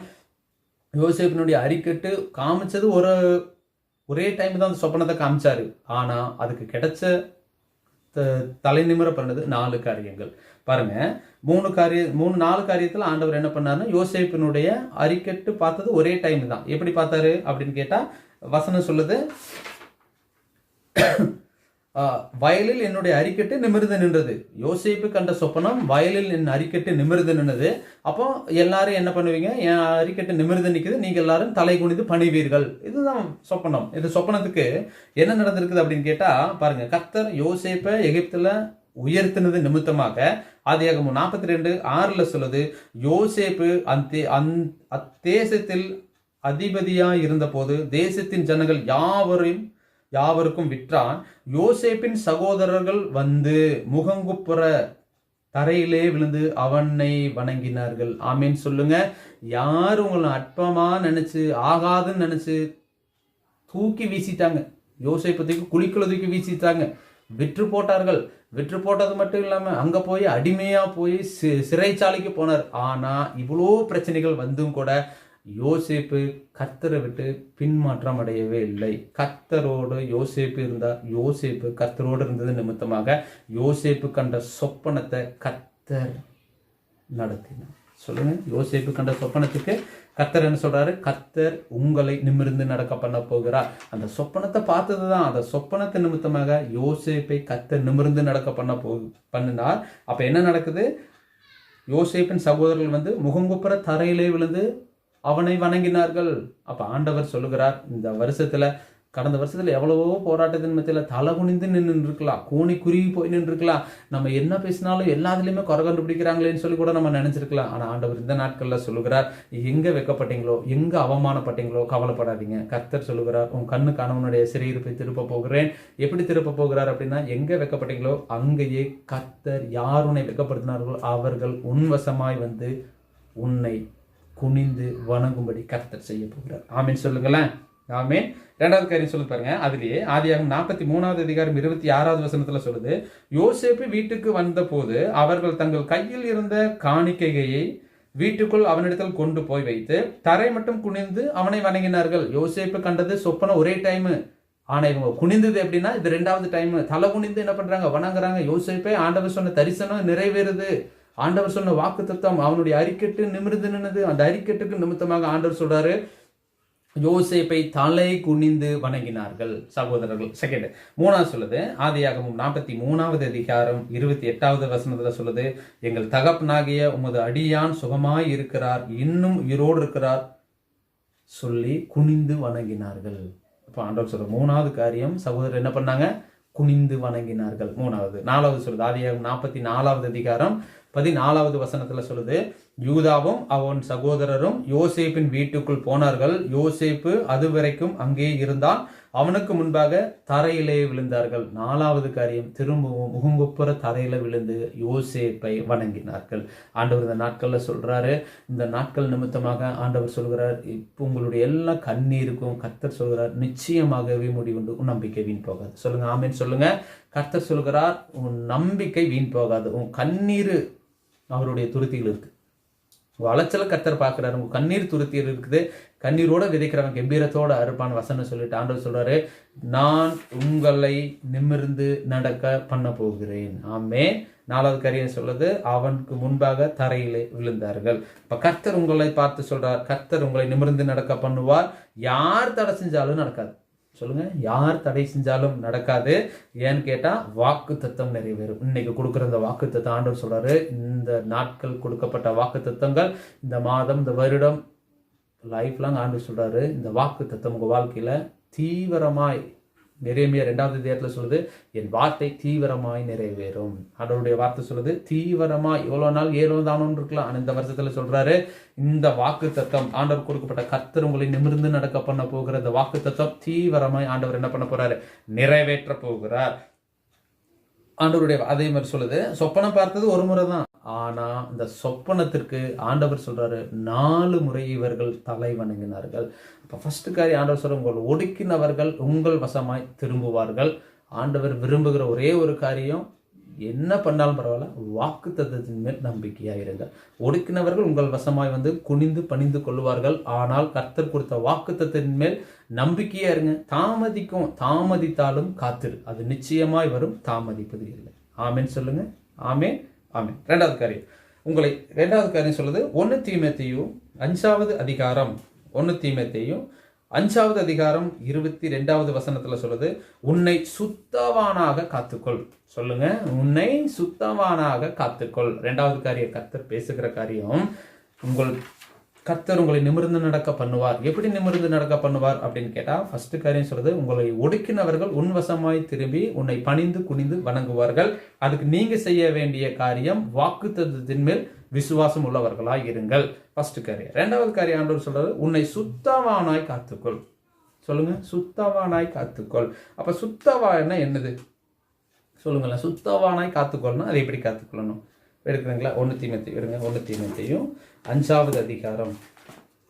யோசேப்பினுடைய அறிக்கட்டு காமிச்சது ஒரே டைம் தான் அந்த சொப்பனத்தை காமிச்சாரு. ஆனா அதுக்கு கிடைச்ச தலை நிமிர பண்ணது 4 காரியங்கள். பாருங்க, 4 காரியத்துல ஆண்டவர் என்ன பண்ணாருன்னா, யோசேப்பினுடைய அறிக்கட்டு பார்த்தது ஒரே டைம் தான். எப்படி பார்த்தாரு அப்படின்னு கேட்டா, வசனம் சொல்லுது, வயலில் என்னுடைய அறிக்கட்டு நிமிர்ந்து நின்றது. யோசேப்பு கண்ட சொப்பனம், வயலில் என் அறிக்கட்டு நிமிர்ந்து நின்றது. அப்போ எல்லாரும் என்ன பண்ணுவீங்க? என் அறிக்கட்டு நிமிர்ந்து நிற்குது, நீங்க எல்லாரும் தலை குனிந்து பணிவீர்கள். இதுதான் சொப்பனம். இந்த சொப்பனத்துக்கு என்ன நடந்திருக்குது அப்படின்னு கேட்டா, பாருங்க, கர்த்தர் யோசேப்பை எகிப்துல உயர்த்தினது நிமித்தமாக ஆதியாகமம் 42:6 சொல்லுது, யோசேப்பு அத்தேசத்தில் அதிபதியா இருந்த போது தேசத்தின் ஜனங்கள் யாவருக்கும் விற்றான். யோசேப்பின் சகோதரர்கள் வந்து முகங்குப்புற தரையிலே விழுந்து அவனை வணங்கினார்கள். ஆமீன் சொல்லுங்க. யார் உங்களை அற்பமா நினைச்சு, ஆகாதுன்னு நினைச்சு தூக்கி வீசிட்டாங்க. யோசேப்பத்துக்கு குழிக்குள்ள தூக்கி வீசிட்டாங்க, விற்று போட்டார்கள். விற்று போட்டது மட்டும் இல்லாம அங்க போய் அடிமையா போய் சிறைச்சாலைக்கு போனார். ஆனா இவ்வளோ பிரச்சனைகள் வந்தும் கூட யோசேப்பு கர்த்தரை விட்டு பின்மாற்றம் அடையவே இல்லை. கர்த்தரோடு யோசேப்பு இருந்தார். யோசேப்பு கர்த்தரோடு இருந்தது நிமித்தமாக யோசேப்பு கண்ட சொப்பனத்தை கர்த்தர் நடத்தினார். சொல்லுங்க, யோசேப்பு கண்ட சொப்பனத்துக்கு கர்த்தர் என்ன சொல்றாரு? கர்த்தர் உங்களை நிமிர்ந்து நடக்க பண்ண போகிறார். அந்த சொப்பனத்தை பார்த்ததுதான், அந்த சொப்பனத்தை நிமித்தமாக யோசேப்பை கர்த்தர் நிமிர்ந்து நடக்க பண்ணினார். அப்ப என்ன நடக்குது? யோசேப்பின் சகோதரர்கள் வந்து முகங்குப்புற தரையிலே விழுந்து அவனை வணங்கினார்கள். அப்ப ஆண்டவர் சொல்லுகிறார், இந்த வருஷத்துல, கடந்த வருஷத்துல எவ்வளவோ போராட்டத்தின் மத்தியில் தலை குனிந்து நின்று இருக்கலாம், கூனி குருவி போய் நின்று இருக்கலாம். நம்ம என்ன பேசினாலும் எல்லாத்துலயுமே குறை கண்டுபிடிக்கிறாங்களேன்னு சொல்லி கூட நம்ம நினைச்சிருக்கலாம். ஆனா ஆண்டவர் இந்த நாட்கள்ல சொல்லுகிறார், எங்க வெக்கப்பட்டீங்களோ, எங்க அவமானப்பட்டீங்களோ கவலைப்படாதீங்க. கர்த்தர் சொல்லுகிறார், உன் கண்ணு கணவனுடைய சிறையிருப்பை திருப்ப போகிறேன். எப்படி திருப்ப போகிறார் அப்படின்னா, எங்க வெக்கப்பட்டீங்களோ அங்கேயே கர்த்தர் யார் உன்னை வெக்கப்படுத்தினார்களோ அவர்கள் உன்வசமாய் வந்து உன்னை குனிந்து வணங்கும்படி கர்த்தர் செய்ய போகிறார். ஆமீன் சொல்லுங்களேன். ஆமீன். 2வது காரியம் சொல்லி பாருங்க. அதுலயே ஆதியாகமம் 43:26 சொல்லுது, யோசேப்பு வீட்டுக்கு வந்த போது அவர்கள் தங்கள் கையில் இருந்த காணிக்கையை வீட்டுக்குள் அவனிடத்தில் கொண்டு போய் வைத்து தரை மட்டும் குனிந்து அவனை வணங்கினார்கள். யோசேப்பு கண்டது சொப்பனம் ஒரே டைம். ஆனா இவங்க குனிந்தது எப்படின்னா, இது 2வது டைம். தலை குனிந்து என்ன பண்றாங்க? வணங்குறாங்க. யோசேப்பே ஆண்டவர் சொன்ன தரிசனம் நிறைவேறுது. ஆண்டவர் சொன்ன வாக்கு தத்துவம், அவனுடைய அறிக்கட்டு நிமிர்ந்து நின்னது. அந்த அறிக்கட்டுக்கு நிமித்தமாக ஆண்டவர் சொல்றாரு, யோசேப்பை தலை குனிந்து வணங்கினார்கள் சகோதரர்கள். செகண்ட் 3வது சொல்லுது, ஆதியாகமம் 43:28 சொல்லுது, எங்கள் தகப்பனாகிய உமது அடியான் சுகமாய் இருக்கிறார், இன்னும் உயிரோடு இருக்கிறார் சொல்லி குனிந்து வணங்கினார்கள். அப்ப ஆண்டவர் சொல்ற 3வது காரியம், சகோதரர் என்ன பண்ணாங்க? குனிந்து வணங்கினார்கள். 3வது. 4வது சொல்லுது, ஆதியாகமம் 44:14 சொல்லுது, யூதாவும் அவன் சகோதரரும் யோசேப்பின் வீட்டுக்குள் போனார்கள். யோசேப்பு அதுவரைக்கும் அங்கே இருந்தான். அவனுக்கு முன்பாக தரையிலே விழுந்தார்கள். 4வது காரியம், திரும்பவும் முகங்குப்புற தரையில விழுந்து யோசேப்பை வணங்கினார்கள். ஆண்டவர் இந்த நாட்கள்ல சொல்றாரு, இந்த நாட்கள் நிமித்தமாக ஆண்டவர் சொல்கிறார், இப்போ உங்களுடைய எல்லா கண்ணீருக்கும் கர்த்தர் சொல்கிறார், நிச்சயமாகவே முடிவுண்டு, உன் நம்பிக்கை வீண் போகாது. சொல்லுங்க, ஆமீன் சொல்லுங்க. கர்த்தர் சொல்கிறார், உன் நம்பிக்கை வீண் போகாது. உன் கண்ணீர் அவருடைய துருத்தியில் இருக்கு. உங்க அலைச்சல கர்த்தர் பார்க்கிறாரு. உங்க கண்ணீர் துருத்தியில் இருக்குது. கண்ணீரோட விதைக்கிறவன் கம்பீரத்தோட அறுப்பான் வசனம் சொல்லிட்டு ஆண்டவர் சொல்றாரு, நான் உங்களை நிமிர்ந்து நடக்க பண்ண போகிறேன். ஆமே. 4வது காரியம் சொல்லுது, அவனுக்கு முன்பாக தரையிலே விழுந்தார்கள். இப்ப கர்த்தர் உங்களை பார்த்து சொல்றார், கர்த்தர் உங்களை நிமிர்ந்து நடக்க பண்ணுவார். யார் தடை செஞ்சாலும் நடக்காது. சொல்லுங்க, யார் தடை செஞ்சாலும் நடக்காது. ஏன்னு கேட்டா வாக்கு தத்தம் நிறைவேறும். இன்னைக்கு கொடுக்குற இந்த வாக்கு தத்தம் ஆண்டவர் சொல்றாரு, இந்த நாட்கள் கொடுக்கப்பட்ட வாக்கு தத்தங்கள், இந்த மாதம், இந்த வருடம், லைஃப் லாங் ஆண்டவர் சொல்றாரு, இந்த வாக்கு தத்தம் உங்க வாழ்க்கையில தீவிரமாய் எரேமியா 2வது சொல்லுது, என் வார்த்தை தீவிரமாய் நிறைவேறும். ஆண்டவருடைய வார்த்தை சொல்லுது தீவிரமாய். எவ்வளவு நாள் ஏனோ தானோன்னு இருக்கலாம். ஆனா இந்த வருஷத்துல சொல்றாரு, இந்த வாக்கு தத்தம் ஆண்டவர் கொடுக்கப்பட்ட கர்த்தர் உங்களை நிமிர்ந்து நடக்க பண்ண போகிற இந்த வாக்கு தத்தம் தீவிரமாய் ஆண்டவர் என்ன பண்ண போறாரு? நிறைவேற்ற போகிறார். ஆண்டவருடைய அதே மாதிரி சொல்லுது, சொப்பனம் பார்த்தது ஒரு முறை தான். ஆனா இந்த சொப்பனத்திற்கு ஆண்டவர் சொல்றாரு 4 முறை இவர்கள் தலை வணங்கினார்கள். அப்ப ஃபர்ஸ்ட் காரியம் ஆண்டவர் சொல்ற, உங்கள் ஒடுக்கினவர்கள் உங்கள் வசமாய் திரும்புவார்கள். ஆண்டவர் விரும்புகிற ஒரே ஒரு காரியம், என்ன பண்ணாலும் பரவாயில்ல, வாக்கு தத்தத்தின் மேல் நம்பிக்கையா இருங்க. ஒடுக்கினவர்கள் உங்கள் வசமாய் வந்து குனிந்து பணிந்து கொள்வார்கள். ஆனால் கர்த்தர் கொடுத்த வாக்கு தத்தத்தின் மேல் நம்பிக்கையா இருங்க. தாமதித்தாலும் காத்திரு, அது நிச்சயமாய் வரும், தாமதிப்பது இல்லை. ஆமேன் சொல்லுங்க. ஆமேன், ஆமேன். ரெண்டாவது காரியம் சொல்லுது 1 தீமோத்தேயு 5வது அதிகாரம் 1 தீமோத்தேயு 5வது அதிகாரம் 22வது வசனத்துல சொல்லுது, உன்னை சுத்தவானாக காத்துக்கொள். சொல்லுங்க, உன்னை சுத்தவானாக காத்துக்கொள். ரெண்டாவது காரியம், கர்த்தர் பேசுகிற காரியம், கர்த்தர் உங்களை நிமிர்ந்து நடக்க பண்ணுவார். எப்படி நிமிர்ந்து நடக்க பண்ணுவார் அப்படின்னு கேட்டா, ஃபர்ஸ்ட் காரியம் சொல்றது, உங்களை ஒடுக்கினவர்கள் உன் வசமாய் திரும்பி உன்னை பணிந்து குனிந்து வணங்குவார்கள். அதுக்கு நீங்க செய்ய வேண்டிய காரியம், வாக்குத்தத்தத்தின் மேல் விசுவாசம் உள்ளவர்களாய் இருங்கள். ஃபர்ஸ்ட் காரியம். ரெண்டாவது காரியம் ஆண்டவர் சொல்றாரு, உன்னை சுத்தவானாய் காத்துக்கொள். சொல்லுங்க, சுத்தவானாய் காத்துக்கொள். அப்ப சுத்தவானா என்னது சொல்லுங்களேன். சுத்தவானாய் காத்துக்கொள்ளணும், அதை எப்படி காத்துக்கொள்ளணும் எடுக்கிறீங்களா? 1 தீமோத்தேயு இருங்க. 1 தீமோத்தேயு 5வது அதிகாரம்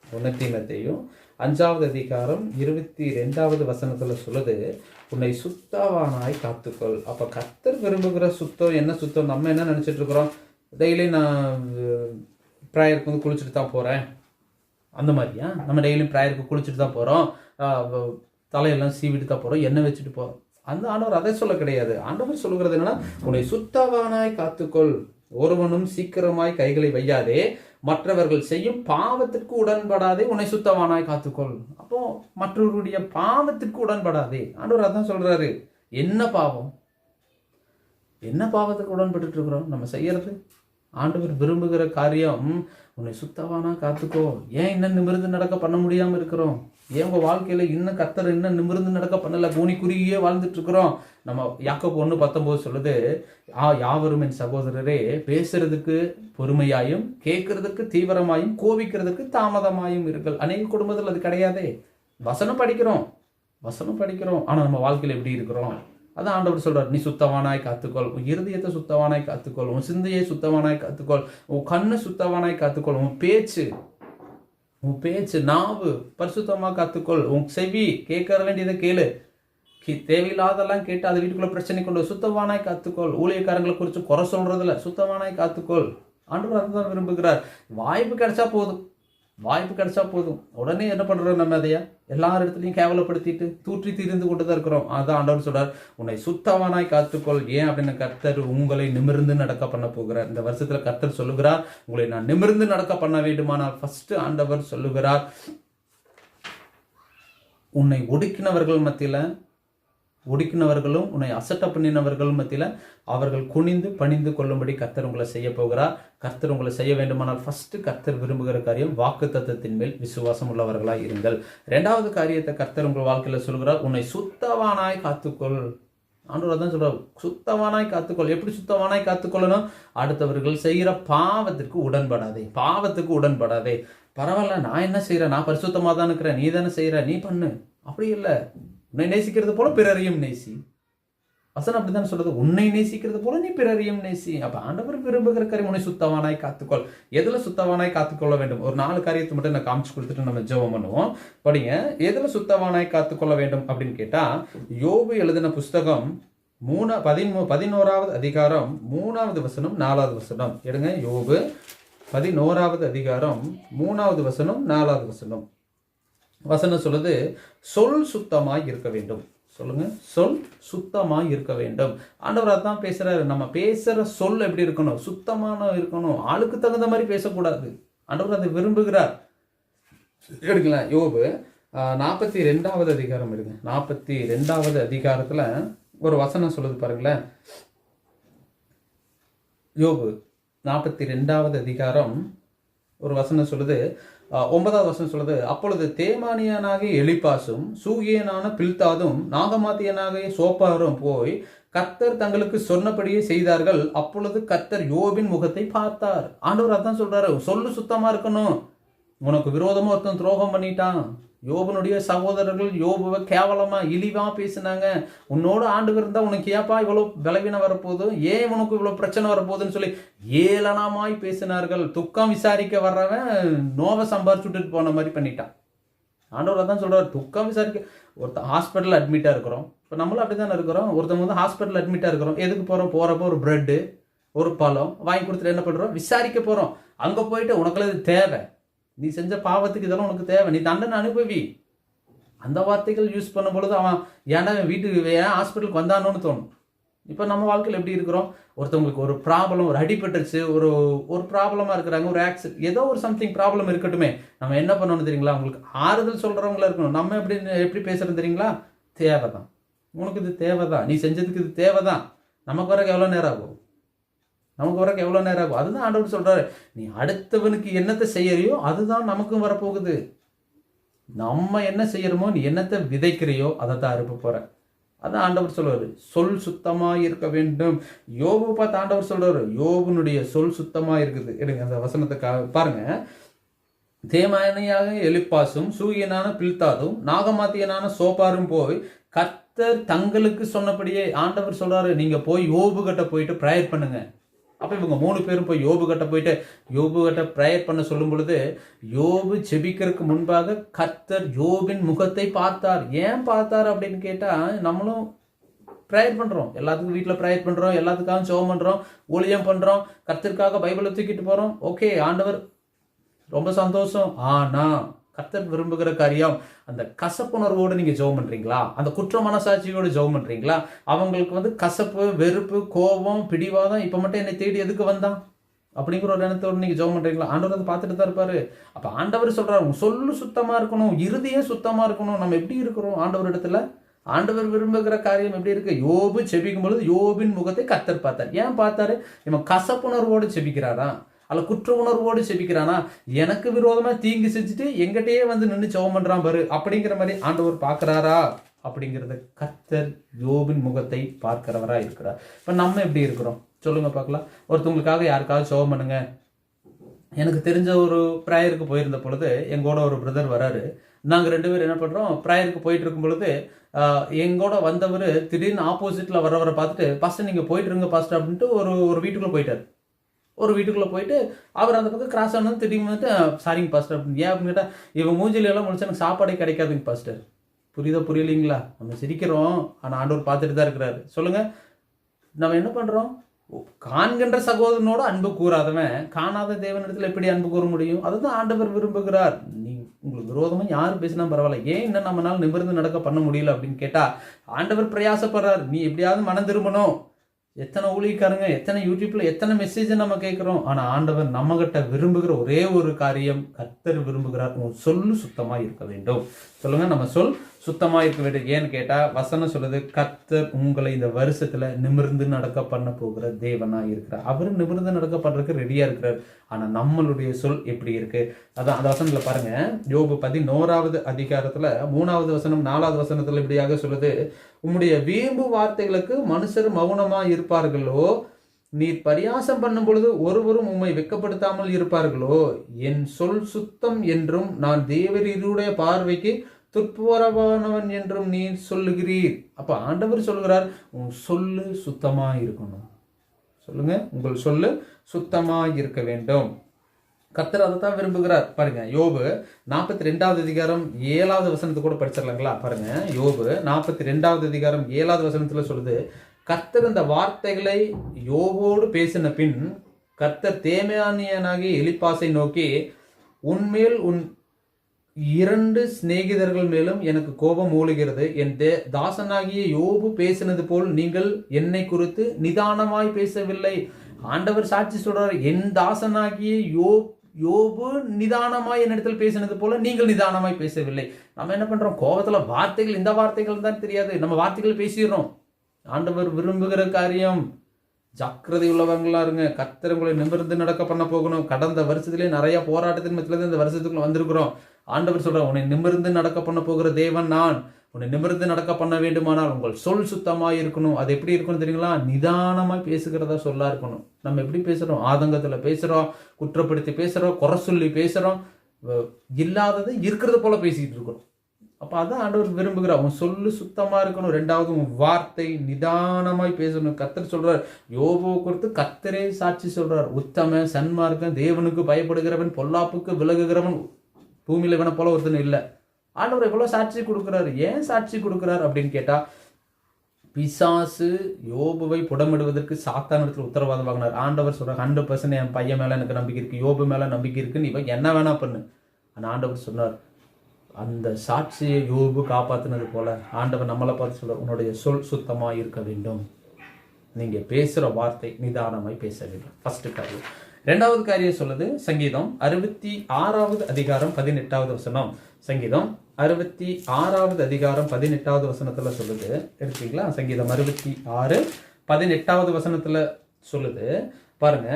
1 தீமோத்தேயு 5வது அதிகாரம் 22வது வசனத்துல சொல்லுது, உன்னை சுத்தவானாய் காத்துக்கொள். அப்ப கர்த்தர் விரும்புகிற சுத்தம் என்ன சுத்தம்? நம்ம என்ன நினைச்சிட்டு இருக்கிறோம், டெய்லி நான் ப்ரேயருக்கு வந்து குளிச்சுட்டு தான் போறேன், அந்த மாதிரியா? நம்ம டெய்லியும் ப்ரேயருக்கு குளிச்சுட்டு தான் போறோம், தலையெல்லாம் சீவிட்டு தான் போறோம், எண்ணெய் வச்சுட்டு போறோம். அந்த ஆண்டவர் அதை சொல்ல கிடையாது. ஆண்டவர் சொல்லுகிறது என்னன்னா, உன்னை சுத்தவானாய் காத்துக்கொள். ஒருவனும் சீக்கிரமாய் கைகளை வையாதே, மற்றவர்கள் செய்யும் பாவத்திற்கு உடன்படாதே, உன்னை சுத்தவானாய் காத்துக்கொள். அப்போ மற்றவர்களுடைய பாவத்திற்கு உடன்படாதே. ஆண்டவர் அதான் சொல்றாரு. என்ன பாவம், என்ன பாவத்துக்கு உடன்பட்டு இருக்கிறோம் நம்ம செய்யறது? ஆண்டவர் விரும்புகிற காரியம், உன்னை சுத்தவானா காத்துக்கோ. ஏன் இன்னும் நிமிர்ந்து நடக்க பண்ண முடியாம இருக்கிறோம்? ஏன் உங்க வாழ்க்கையில இன்னும் கர்த்தர் இன்னும் நிமிர்ந்து நடக்க பண்ணல, கூனி குறுகியே வாழ்ந்துட்டு இருக்கிறோம்? நம்ம யாக்கோபு 1:19 சொல்லுது, யாவரும் என் சகோதரரே, பேசுறதுக்கு பொறுமையாயும், கேட்கறதுக்கு தீவிரமாயும், கோபிக்கிறதுக்கு தாமதமாயும் இருங்கள். அநேக குடும்பத்தில் அது கிடையாதே. வசனம் படிக்கிறோம், ஆனா நம்ம வாழ்க்கையில எப்படி இருக்கிறோம்? அதான் ஆண்டவர் சொல்றார், நீ சுத்தவானாய் காத்துக்கொள். உன் இருதயத்தை சுத்தவானாய் காத்துக்கொள், உன் சிந்தையை சுத்தவானாய் காத்துக்கொள், உன் கண்ணு சுத்தவானாய் காத்துக்கொள், உன் பேச்சு நாவு பரிசுத்தமா காத்துக்கொள், உன் செவி கேட்க வேண்டியதை கேளு, தேவையில்லாதெல்லாம் கேட்டு அதை வீட்டுக்குள்ள பிரச்சனை கொண்டு சுத்தவானாய் காத்துக்கொள். ஊழியக்காரங்களை குறித்து குறை சொல்றதுல சுத்தவானாய் காத்துக்கொள். ஆண்டவர் அதுதான் விரும்புகிறார். வாய்ப்பு கிடைச்சா போதும் உடனே என்ன பண்றோம், நம்ம அதையா எல்லார் இடத்துலையும் கேவலப்படுத்திட்டு தூற்றி திரிந்து கொண்டுதான் இருக்கிறோம். அதான் ஆண்டவர் சொல்றார், உன்னை சுத்தவானாய் காத்துக்கொள். ஏன் அப்படின்னு, கர்த்தர் உங்களை நிமிர்ந்து நடக்க பண்ண போகிறார். இந்த வருஷத்துல கர்த்தர் சொல்லுகிறார், உங்களை நான் நிமிர்ந்து நடக்க பண்ண வேண்டுமானால் ஃபர்ஸ்ட் ஆண்டவர் சொல்லுகிறார், உன்னை ஒடுக்கினவர்களும் உன்னை அசட்ட பண்ணினவர்கள் மத்தியில அவர்கள் குனிந்து பணிந்து கொள்ளும்படி கர்த்தர் உங்களை செய்ய போகிறார். கர்த்தர் உங்களை செய்ய வேண்டுமானால் ஃபர்ஸ்ட் கர்த்தர் விரும்புகிற காரியம், வாக்கு தத்தத்தின் மேல் விசுவாசம் உள்ளவர்களாய் இருங்கள். ரெண்டாவது காரியத்தை கர்த்தர் உங்கள் வாழ்க்கையில சொல்கிறார், உன்னை சுத்தவானாய் காத்துக்கொள். ஆண்டவர் தான் சொல்றார், சுத்தவானாய் காத்துக்கொள். எப்படி சுத்தவானாய் காத்துக்கொள்ளணும்? அடுத்தவர்கள் செய்கிற பாவத்திற்கு உடன்படாதே. பரவாயில்ல, நான் என்ன செய்யறேன், நான் பரிசுத்தமா தான் இருக்கிறேன், நீ தானே செய்யற, நீ பண்ணு. அப்படி இல்லை. உன்னை நேசிக்கிறது போல பிறரையும் நேசி. வசனம் அப்படித்தான் சொல்றது, உன்னை நேசிக்கிறது போல நீ பிறரையும் நேசி. அப்ப ஆண்டவர் விரும்புகிற காரியம், உன்னை சுத்தவானாய் காத்துக்கொள். எதுல சுத்தவானாய் காத்துக்கொள்ள வேண்டும்? ஒரு 4 காரியத்தை மட்டும் நான் காமிச்சு கொடுத்துட்டு நம்ம ஜெபம் பண்ணுவோம். படிங்க, எதுல சுத்தவானாய் காத்துக்கொள்ள வேண்டும் அப்படின்னு கேட்டா, யோபு எழுதின புஸ்தகம் 11வது அதிகாரம் 3வது வசனம் 4வது வசனம் எடுங்க. யோபு 11வது அதிகாரம் 3வது வசனம் 4வது வசனம். வசனம் சொல்லுது, சொல் சுத்தமாய் இருக்க வேண்டும். சொல்லுங்க, சொல் சுத்தமாய் இருக்க வேண்டும். ஆண்டவர் அதான் பேசுறாரு. நம்ம பேசுற சொல் எப்படி இருக்கணும்? சுத்தமான இருக்கணும். ஆளுக்கு தகுந்த மாதிரி பேசக்கூடாது. ஆண்டவர் அதை விரும்புகிறார். எடுக்கலாம். யோபு 42வது அதிகாரம் எடுங்க. 42வது அதிகாரத்துல ஒரு வசனம் சொல்லுது பாருங்களேன். யோபு 42வது அதிகாரம் ஒரு வசனம் சொல்லுது, 9வது வசனம் சொல்லுது, அப்பொழுது தேமானியனாகிய எலிப்பாசும் சூகியனான பில்தாதும் நாகமாத்தியனாகிய சோப்பாரும் போய் கர்த்தர் தங்களுக்கு சொன்னபடியே செய்தார்கள். அப்பொழுது கர்த்தர் யோபின் முகத்தை பார்த்தார். ஆண்டவர் அதான் சொல்றாரு, சொல்லு சுத்தமா இருக்கணும். உனக்கு விரோதமா ஒருத்தன் துரோகம் பண்ணிட்டான், யோபனுடைய சகோதரர்கள் யோபுவை கேவலமா இழிவா பேசினாங்க. உன்னோட ஆண்டவர் இருந்தா உனக்கு ஏப்பா இவ்வளவு பலவீனம் வரப்போகுது, ஏன் உனக்கு இவ்வளவு பிரச்சனை வரப்போகுதுன்னு சொல்லி ஏளனமாய் பேசினார்கள். துக்கம் விசாரிக்க வர்றவன் நோவை சம்பாரிச்சுட்டு போன மாதிரி பண்ணிட்டான். ஆண்டவர் அதான் சொல்றாரு, துக்கம் விசாரிக்க. ஒருத்தன் ஹாஸ்பிட்டல் அட்மிட்டா இருக்கிறோம், இப்போ நம்மளும் அப்படித்தானே இருக்கிறோம். ஒருத்தவங்க வந்து ஹாஸ்பிட்டல் அட்மிட்டா இருக்கிறோம், எதுக்கு போறோம்? போறப்போ ஒரு பிரெட்டு ஒரு பழம் வாங்கி கொடுத்துட்டு என்ன பண்றோம்? விசாரிக்க போறோம். அங்க போயிட்டு உனக்குள்ள இது தேவை, நீ செஞ்ச பாவத்துக்கு இதெல்லாம் உனக்கு தேவை, நீ தண்டனை அனுபவி. அந்த வார்த்தைகள் யூஸ் பண்ணும் பொழுது அவன் ஏன்னா வீட்டுக்கு ஏன் ஹாஸ்பிட்டலுக்கு வந்தானோன்னு தோணும். இப்போ நம்ம வாழ்க்கையில் எப்படி இருக்கிறோம்? ஒருத்தவங்களுக்கு ஒரு ப்ராப்ளம், ஒரு அடிபட்டுருச்சு, ஒரு ப்ராப்ளமாக இருக்கிறாங்க, ஒரு ஆக்சிடென்ட், ஏதோ ஒரு சம்திங் ப்ராப்ளம் இருக்கட்டுமே, நம்ம என்ன பண்ணணும் தெரியுங்களா? அவங்களுக்கு ஆறுதல் சொல்கிறவங்களா இருக்கணும். நம்ம எப்படி பேசுகிறோம் தெரியுங்களா? தேவை தான், உனக்கு இது தேவை தான், நீ செஞ்சதுக்கு இது தேவை தான். நமக்கு வரக்கு எவ்வளோ நேரம் ஆகும்? அதுதான் ஆண்டவர் சொல்கிறாரு, நீ அடுத்தவனுக்கு என்னத்தை செய்யறியோ அதுதான் நமக்கும் வரப்போகுது. நம்ம என்ன செய்யறோமோ, நீ என்னத்தை விதைக்கிறியோ அதை தான் அறுப்ப போற. அதான் ஆண்டவர் சொல்றாரு, சொல் சுத்தமா இருக்க வேண்டும். யோபு பார்த்து ஆண்டவர் சொல்றாரு, யோபுனுடைய சொல் சுத்தமா இருக்குது. எடுங்க அந்த வசனத்தை பாருங்க. தேமானியாக எலிப்பாசும் சூயனான பில்தாதும் நாகமாத்தியனான சோப்பாரும் போய் கர்த்தர் தங்களுக்கு சொன்னபடியே, ஆண்டவர் சொல்றாரு, நீங்க போய் யோபு கிட்ட போயிட்டு ப்ரேயர் பண்ணுங்க. அப்போ இவங்க 3 பேரும் போய் யோபு கிட்ட போயிட்டு யோபு கிட்ட ப்ரேயர் பண்ண சொல்லும் பொழுது, யோபு ஜெபிக்கிறதுக்கு முன்பாக கர்த்தர் யோபின் முகத்தை பார்த்தார். ஏன் பார்த்தார் அப்படின்னு கேட்டால், நம்மளும் ப்ரேயர் பண்ணுறோம், எல்லாத்துக்கும் வீட்டில் ப்ரேயர் பண்ணுறோம், எல்லாத்துக்காகவும் ஜெபம் பண்ணுறோம், ஊழியம் பண்ணுறோம், கர்த்தருக்காக பைபிளை தூக்கிட்டு போகிறோம். ஓகே, ஆண்டவர் ரொம்ப சந்தோஷம். ஆனால் கர்த்தர் விரும்புகிற காரியம், அந்த கசப்புணர்வோடு நீங்கள் ஜெபம் பண்ணுறீங்களா? அந்த குற்ற மனசாட்சியோடு ஜெபம் பண்ணுறீங்களா? அவங்களுக்கு வந்து கசப்பு, வெறுப்பு, கோபம், பிடிவாதம், இப்போ மட்டும் என்னை தேடி எதுக்கு வந்தான் அப்படிங்கிற ஒரு எண்ணத்தோடு நீங்கள் ஜெபம் பண்ணுறீங்களா? ஆண்டவர் அதை பார்த்துட்டு தான் இருப்பாரு. அப்போ ஆண்டவர் சொல்கிறாரு, சொல்லு சுத்தமாக இருக்கணும், இறுதியே சுத்தமாக இருக்கணும். நம்ம எப்படி இருக்கிறோம் ஆண்டவர் இடத்துல? ஆண்டவர் விரும்புகிற காரியம் எப்படி இருக்கு? யோபு செபிக்கும் பொழுது யோபின் முகத்தை கர்த்தர் பார்த்தார். ஏன் பார்த்தாரு? இவன் கசப்புணர்வோடு செபிக்கிறாரா, அல்ல குற்ற உணர்வோடு செபிக்கிறானா, எனக்கு விரோதமா தீங்கு செஞ்சுட்டு எங்கிட்டயே வந்து நின்று ஜெபம் பண்றான் பாரு அப்படிங்கிற மாதிரி ஆண்டவர் பார்க்கிறாரா அப்படிங்கிறத கர்த்தர் யோபின் முகத்தை பார்க்கிறவரா இருக்கிறார். இப்ப நம்ம எப்படி இருக்கிறோம் சொல்லுங்க பார்க்கலாம். ஒருத்தவங்களுக்காக யாருக்காவது ஜெபம் பண்ணுங்க. எனக்கு தெரிஞ்ச ஒரு ப்ரேயருக்கு போயிருந்த பொழுது எங்கூட ஒரு பிரதர் வராரு. நாங்கள் 2 பேரும் என்ன பண்ணுறோம், ப்ரேயருக்கு போயிட்டு இருக்கும் பொழுது எங்கூட வந்தவர் திடீர்னு ஆப்போசிட்டில் வரவரை பார்த்துட்டு, பாஸ்டர் நீங்கள் போயிட்டு இருங்க பாஸ்டர் அப்படின்ட்டு ஒரு வீட்டுக்குள்ளே போயிட்டார். ஒரு வீட்டுக்குள்ளே போயிட்டு அவர் அந்த பக்கம் கிராஸ் ஆனது திடீர்னு வந்துட்டு, சாரிங்க பாஸ்டர் அப்படின்னு. ஏன் அப்படின்னு கேட்டால், இவன் மூஞ்சிலெல்லாம் முடிச்சு எனக்கு சாப்பாடே கிடைக்காதுங்க பாஸ்டர். புரியலைங்களா? நம்ம சிரிக்கிறோம், ஆனால் ஆண்டவர் பார்த்துட்டு தான் இருக்கிறாரு. சொல்லுங்கள், நம்ம என்ன பண்ணுறோம்? காண்கின்ற சகோதரனோட அன்பு கூறாதவன் காணாத தேவனிடத்தில் எப்படி அன்பு கூற முடியும்? அதுதான் ஆண்டவர் விரும்புகிறார். நீ உங்களுக்கு விரோதமாக யாரும் பேசினா பரவாயில்ல, ஏன் இன்னும் நம்மளால நிமிர்ந்து நடக்க பண்ண முடியல அப்படின்னு கேட்டால், ஆண்டவர் பிரயாசப்படுறார். நீ எப்படியாவது மனம் திரும்பணும். எத்தனை ஊழியக்காரங்க, எத்தனை யூடியூப்ல எத்தனை மெசேஜ் நம்ம கேட்கிறோம். ஆனா ஆண்டவர் நம்ம கிட்ட விரும்புகிற ஒரே ஒரு காரியம், கர்த்தர் விரும்புகிறார், உன் சொல்லு சுத்தமா இருக்க வேண்டும். சொல்லுங்க, நம்ம சொல் சுத்தமா இருக்க வேண்டும். ஏன்னு கேட்டா வசனம் சொல்லுது, கர்த்தர் உங்களை இந்த வருஷத்துல நிமிர்ந்து நடக்க பண்ண போகிற தேவனா இருக்கிறார். அவரு நிமிர்ந்து நடக்க பண்றதுக்கு ரெடியா இருக்கிறார். ஆனா நம்மளுடைய சொல் எப்படி இருக்கு? அதான் அந்த வசனத்துல பாருங்க, யோபு 11வது அதிகாரத்துல 3வது வசனம் 4வது வசனத்துல இப்படியாக சொல்லுது, உம்முடைய வீம்பு வார்த்தைகளுக்கு மனுஷர் மௌனமா இருப்பார்களோ, நீர் பரியாசம் பண்ணும் பொழுது ஒருவரும் உம்மை வெட்கப்படுத்தாமல் இருப்பார்களோ, என் சொல் சுத்தம் என்றும் நான் தேவரீருடைய பார்வைக்கு துப்புரவானவன் என்றும் நீர் சொல்லுகிறீர். அப்ப ஆண்டவர் சொல்கிறார், உன் சொல்லு சுத்தமா இருக்கணும். சொல்லுங்க, உங்கள் சொல்லு சுத்தமா இருக்க வேண்டும். கர்த்தர் அதை தான் விரும்புகிறார். பாருங்க, யோபு 42வது அதிகாரம் 7வது வசனத்தை கூட படிச்சிடலாங்களா? பாருங்க, யோபு 42வது அதிகாரம் 7வது வசனத்துல சொல்லுது, கர்த்தர் இந்த வார்த்தைகளை யோபோடு பேசின பின் கர்த்தர் தேமானியனாகிய எலிப்பாசை நோக்கி, உன்மேல் உன் 2 சிநேகிதர்கள் மேலும் எனக்கு கோபம் மூழுகிறது. என் தாசனாகிய யோபு பேசினது போல் நீங்கள் என்னை குறித்து நிதானமாய் பேசவில்லை. ஆண்டவர் சாட்சி சொல்றார், என் தாசனாகிய யோபு நிதானமாய் என்னிடத்தில் பேசினது போல நீங்கள் நிதானமாய் பேசவில்லை. நம்ம என்ன பண்றோம்? கோபத்துல வார்த்தைகள், இந்த வார்த்தைகள் தான் தெரியாது, நம்ம வார்த்தைகள் பேசிடுறோம். ஆண்டவர் விரும்புகிற காரியம் ஜாக்கிரதை உள்ளவங்களா இருங்க. கர்த்தர் உங்களை நிமிர்ந்து நடக்க பண்ண போகணும். கடந்த வருஷத்திலே நிறைய போராட்டத்தின் மத்தியில இந்த வருஷத்துக்குள்ள வந்திருக்கிறோம். ஆண்டவர் சொல்றார், உன்னை நிமிர்ந்து நடக்க பண்ண போகிற தேவன் நான். உன்னை நிமிர்ந்து நடக்க பண்ண வேண்டுமானால் உங்கள் சொல் சுத்தமா இருக்கணும். அது எப்படி இருக்கணும் தெரியுங்களா? நிதானமாய் பேசுகிறதா சொல்லா இருக்கணும். நம்ம எப்படி பேசுறோம்? ஆதங்கத்துல பேசுறோம், குற்றப்படுத்தி பேசுறோம், குறை சொல்லி பேசுறோம், இல்லாதது இருக்கிறது போல பேசிக்கிட்டு இருக்கிறோம். அப்போ அதான் ஆண்டவர் விரும்புகிறார். உன் சொல்லு சுத்தமாக இருக்கணும். ரெண்டாவது உன் வார்த்தை நிதானமாய் பேசணும். கர்த்தர் சொல்றார், யோபுவை குறித்து கர்த்தரே சாட்சி சொல்றார். உத்தமன், சன்மார்க்கன், தேவனுக்கு பயப்படுகிறவன், பொல்லாப்புக்கு விலகுகிறவன் பூமியில இவனை போல ஒருத்தன் இல்லை. ஆண்டவர் எவ்வளோ சாட்சி கொடுக்குறாரு. ஏன் சாட்சி கொடுக்குறாரு அப்படின்னு கேட்டால், பிசாசு யோபுவை புடமிடுவதற்கு சாத்தானிடத்தில் உத்தரவாதம் வாங்கினார். ஆண்டவர் சொல்றார், 100% என் பையன் மேலே எனக்கு நம்பிக்கை இருக்கு, யோபு மேலே நம்பிக்கை இருக்குன்னு இவன் என்ன வேணா பண்ணு. ஆனால் ஆண்டவர் சொன்னார், அந்த சாட்சியை யோபு காப்பாற்றினது போல ஆண்டவர் நம்மளை பார்த்து சொல்றார், உன்னுடைய சொல் சுத்தமாக இருக்க வேண்டும். நீங்கள் பேசுகிற வார்த்தை நிதானமாய் பேச வேண்டும். ஃபர்ஸ்ட் காரியம். ரெண்டாவது காரியம் சொல்லுது சங்கீதம் 66வது அதிகாரம் 18வது வசனம். சங்கீதம் 66வது அதிகாரம் 18வது வசனத்துல சொல்லுது. எடுத்தீங்களா? சங்கீதம் 66 18வது வசனத்துல சொல்லுது பாருங்க,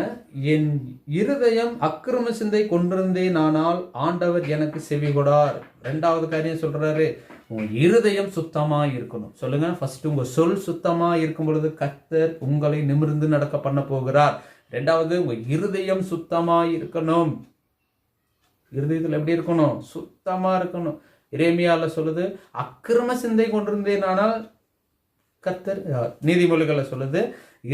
என் இருதயம் அக்கிரம சிந்தை கொண்டிருந்தேனானால் ஆண்டவர் எனக்கு செவி கொடார். ரெண்டாவது காரியம் சொல்றாரு, உங்க இருதயம் சுத்தமா இருக்கணும். சொல்லுங்க, ஃபர்ஸ்ட் உங்க சொல் சுத்தமா இருக்கும் பொழுது கர்த்தர் உங்களை நிமிர்ந்து நடக்க பண்ண போகிறார். ரெண்டாவது, உங்க இருதயம் சுத்தமா இருக்கணும். இருதயத்தில் எப்படி இருக்கணும்? சுத்தமா இருக்கணும். எரேமியால சொல்லுது, அக்கிரம சிந்தை கொண்டிருந்தேனானால் கர்த்தர், நீதிமொழிகளை சொல்லுது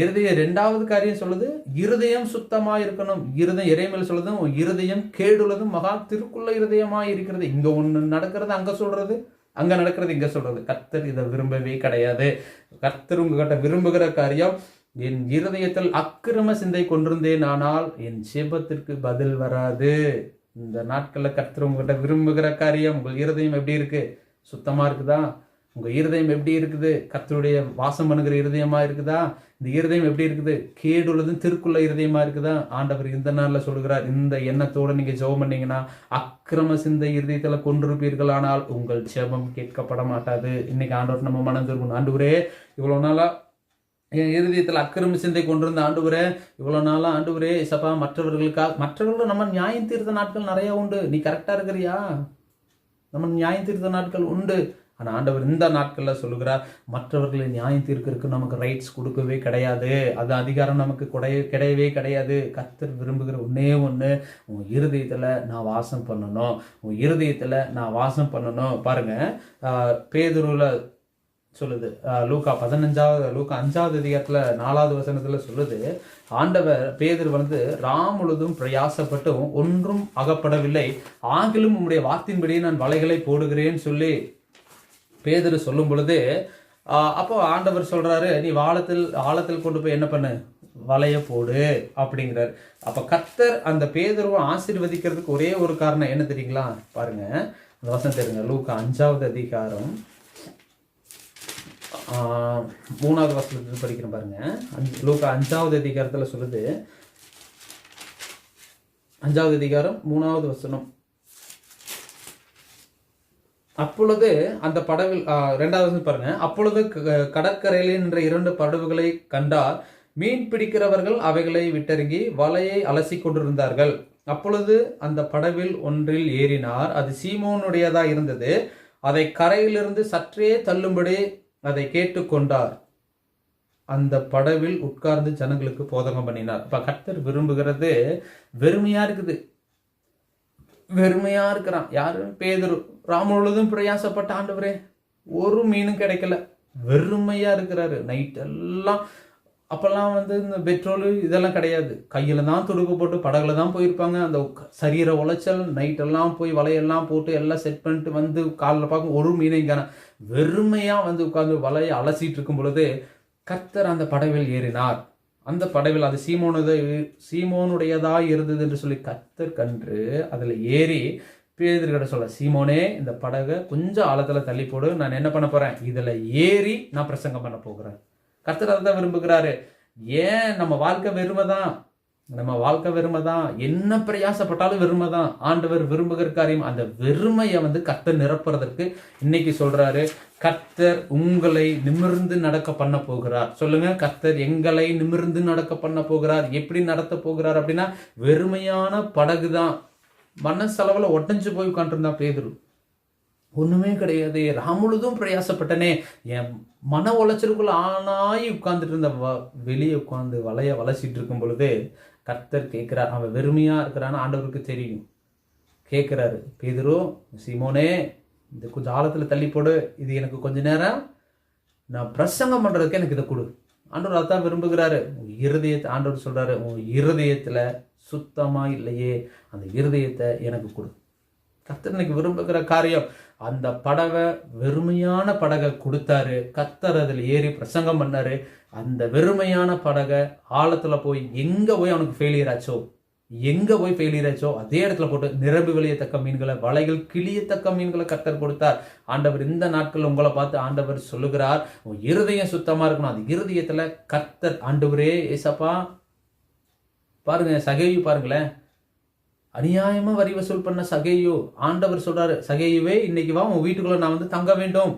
இருதயம். ரெண்டாவது காரியம் சொல்லுது, இருதயம் சுத்தமா இருக்கணும். இருதயம், எரேமியால சொல்லுது, இருதயம் கேடுள்ளதும் மகா திருக்குள்ள இருதயமா இருக்கிறது. இங்க ஒண்ணு நடக்கிறது அங்க சொல்றது, அங்க நடக்கிறது இங்க சொல்றது. கர்த்தர் இதை விரும்பவே கிடையாது. கர்த்தர் உங்ககிட்ட விரும்புகிற காரியம், என் இருதயத்தில் அக்கிரம சிந்தை கொண்டிருந்தேனானால் என் ஜெபத்திற்கு பதில் வராது. இந்த நாட்களில் கர்த்தர் உங்ககிட்ட விரும்புகிற காரியம், உங்கள் இருதயம் எப்படி இருக்கு? சுத்தமா இருக்குதா? உங்க இருதயம் எப்படி இருக்குது? கர்த்தருடைய வாசம் பண்ணுகிற இருதயமா இருக்குதா? இந்த இருதயம் எப்படி இருக்குது? கேடுள்ளதும் திருக்குள்ள இருதயமா இருக்குதா? ஆண்டவர் இந்த நாள்ல சொல்லுகிறார், இந்த எண்ணத்தோட நீங்க ஜெபம் பண்ணீங்கன்னா அக்கிரம சிந்தை இருதயத்துல கொண்டிருப்பீர்கள், ஆனால் உங்கள் ஜெபம் கேட்கப்பட மாட்டாது. இன்னைக்கு ஆண்டவர் நம்ம மனம் திரும்பணும். ஆண்டவரே, இவ்வளவு நாளா என் இருதயத்தில் அக்கிரம சிந்தை கொண்டிருந்த ஆண்டவரே, இவ்வளோ நாளாக ஆண்டவரே சப்பா மற்றவர்களும் நம்ம நியாயம் தீர்த்த நாட்கள் நிறைய உண்டு. நீ கரெக்டாக இருக்கிறியா? நம்ம நியாயம் தீர்த்த நாட்கள் உண்டு. ஆனால் ஆண்டவர் இந்த நாட்களில் சொல்லுகிறார், மற்றவர்களை நியாயம் தீர்க்கிறதுக்கு நமக்கு ரைட்ஸ் கொடுக்கவே கிடையாது. அது அதிகாரம் நமக்கு கிடையவே கிடையாது. கர்த்தர் விரும்புகிற ஒன்னே ஒன்று, உன் இருதயத்தில் நான் வாசம் பண்ணணும். உன் இருதயத்தில் நான் வாசம் பண்ணணும். பாருங்க, பேதுருவில் சொல்லுது, லூக்கா 5வது அதிகாரத்துல 4வது வசனத்துல சொல்லுது, ஆண்டவர் பேதுரு ராமுழுதும் பிரயாசப்பட்டும் ஒன்றும் அகப்படவில்லை, ஆகிலும் உம்முடைய வார்த்தையின்படி நான் வலைகளை போடுகிறேன்னு சொல்லி பேதுரு சொல்லும் பொழுது, அப்போ ஆண்டவர் சொல்றாரு, நீ ஆழத்தில் கொண்டு போய் என்ன பண்ணு, வலைய போடு அப்படிங்கிறார். அப்ப கர்த்தர் அந்த பேதுருவை ஆசீர்வதிக்கிறதுக்கு ஒரே ஒரு காரணம் என்ன தெரியுங்களா? பாருங்க, அந்த வசனம் தெரியுங்க. லூக்கா 5வது அதிகாரம் 3வது வசனத்துல படிக்கிறேன் பாருங்க. லூக்கா 5வது அதிகாரத்துல சொல்லுது, 5வது அதிகாரம் 3வது வசனம். அப்பொழுது அந்த படவில் 2வது வசனம் பாருங்க, அப்பொழுது கடற்கரையில் நின்ற 2 படகுகளை கண்டார். மீன் பிடிக்கிறவர்கள் அவைகளை விட்டருங்கி வலையை அலசி கொண்டிருந்தார்கள். அப்பொழுது அந்த படவில் ஒன்றில் ஏறினார். அது சீமோனுடையதா இருந்தது. அதை கரையிலிருந்து சற்றே தள்ளும்படி அதை கேட்டுக்கொண்டார். அந்த படவில் உட்கார்ந்து ஜனங்களுக்கு போதகம் பண்ணினார். இப்ப கர்த்தர் விரும்புகிறது வெறுமையா இருக்குது. வெறுமையா இருக்கிறான். யாரு? பேதுரு. ராமுழுதும் பிரயாசப்பட்ட ஆண்டவரே, ஒரு மீனும் கிடைக்கல, வெறுமையா இருக்கிறாரு. நைட் எல்லாம், அப்பெல்லாம் இந்த பெட்ரோல் இதெல்லாம் கிடையாது, கையில தான் துடுக்கு போட்டு படகுல தான் போயிருப்பாங்க. அந்த சரீர உளைச்சல், நைட்டெல்லாம் போய் வலையெல்லாம் போட்டு எல்லாம் செட் பண்ணிட்டு காலில் பார்க்கும் ஒரு மீனைங்கான வெறுமையா உட்கார்ந்து வலையை அலசிட்டு இருக்கும் பொழுது கர்த்தர் அந்த படவில் ஏறினார். அந்த படவில் அது சீமோனுடையதா இருந்தது என்று சொல்லி கர்த்தர் கன்று அதுல ஏறி பேதுருகிட்ட சொல்ல, சீமோனே, இந்த படகை கொஞ்சம் ஆழத்துல தள்ளி போடு, நான் என்ன பண்ண போறேன், இதுல ஏறி நான் பிரசங்கம் பண்ண போகிறேன். கர்த்தர் அதை தான் விரும்புகிறாரு. ஏன் நம்ம வாழ்க்கை வெறுமைதான், நம்ம வாழ்க்கை வெறுமைதான், என்ன பிரயாசப்பட்டாலும் வெறுமைதான். ஆண்டவர் விரும்புகிற காரியம் அந்த வெறுமையை கர்த்தர் நிரப்புறதற்கு இன்னைக்கு சொல்றாரு, கர்த்தர் உங்களை நிமிர்ந்து நடக்க பண்ண போகிறார். சொல்லுங்க, கர்த்தர் எங்களை நிமிர்ந்து நடக்க பண்ண போகிறார். எப்படி நடத்த போகிறார் அப்படின்னா, வெறுமையான படகுதான். மனசளவுல ஒட்டஞ்சு போய் உட்காந்துருந்தான் பேதுரு. ஒண்ணுமே கிடையாது. ராமுழுதும் பிரயாசப்பட்டனே, என் மன உளைச்சலுக்குள்ள ஆனாய் உட்கார்ந்துட்டு இருந்த வெளியே உட்கார்ந்து வலைய வளைச்சிட்டு இருக்கும் பொழுது கர்த்தர் கேட்கிறார். அவன் வெறுமையா இருக்கிறான்னு ஆண்டவருக்கு தெரியும். கேட்கிறாரு, பேதுரு, சீமோனே, இது கொஞ்சம் ஆழத்தில் தள்ளி போடு, இது எனக்கு கொஞ்ச நேரம் நான் பிரசங்கம் பண்ணுறதுக்கு எனக்கு இதை கொடு. ஆண்டவர் அதான் விரும்புகிறாரு. உன் இருதயத்தை ஆண்டவர் சொல்கிறாரு, உன் இருதயத்தில் சுத்தமாக இல்லையே, அந்த இருதயத்தை எனக்கு கொடு. கர்த்தர் இன்னைக்கு விரும்புகிற காரியம். அந்த படகை, வெறுமையான படகை கொடுத்தாரு. கர்த்தர் அதில் ஏறி பிரசங்கம் பண்ணாரு. அந்த வெறுமையான படகை ஆழத்தில் போய் எங்கே போய் அவனுக்கு ஃபெயிலியர் ஆச்சோ, அதே இடத்துல போட்டு நிரம்பி வெளியத்தக்க மீன்களை, வலைகள் கிளியத்தக்க மீன்களை கர்த்தர் கொடுத்தார். ஆண்டவர் இந்த நாட்கள் உங்களை பார்த்து ஆண்டவர் சொல்லுகிறார், உன் இருதயம் சுத்தமா இருக்கணும். அந்த இருதயத்துல கர்த்தர், ஆண்டவரே ஏசப்பா, பாருங்க சகேயு, பாருங்களேன், அநியாயமா வரி வசூல் பண்ண சகேயு. ஆண்டவர் சொல்றாரு, சகேயுவே இன்னைக்கு வா, உன் வீட்டுக்குள்ள நான் வந்து தங்க வேண்டும்.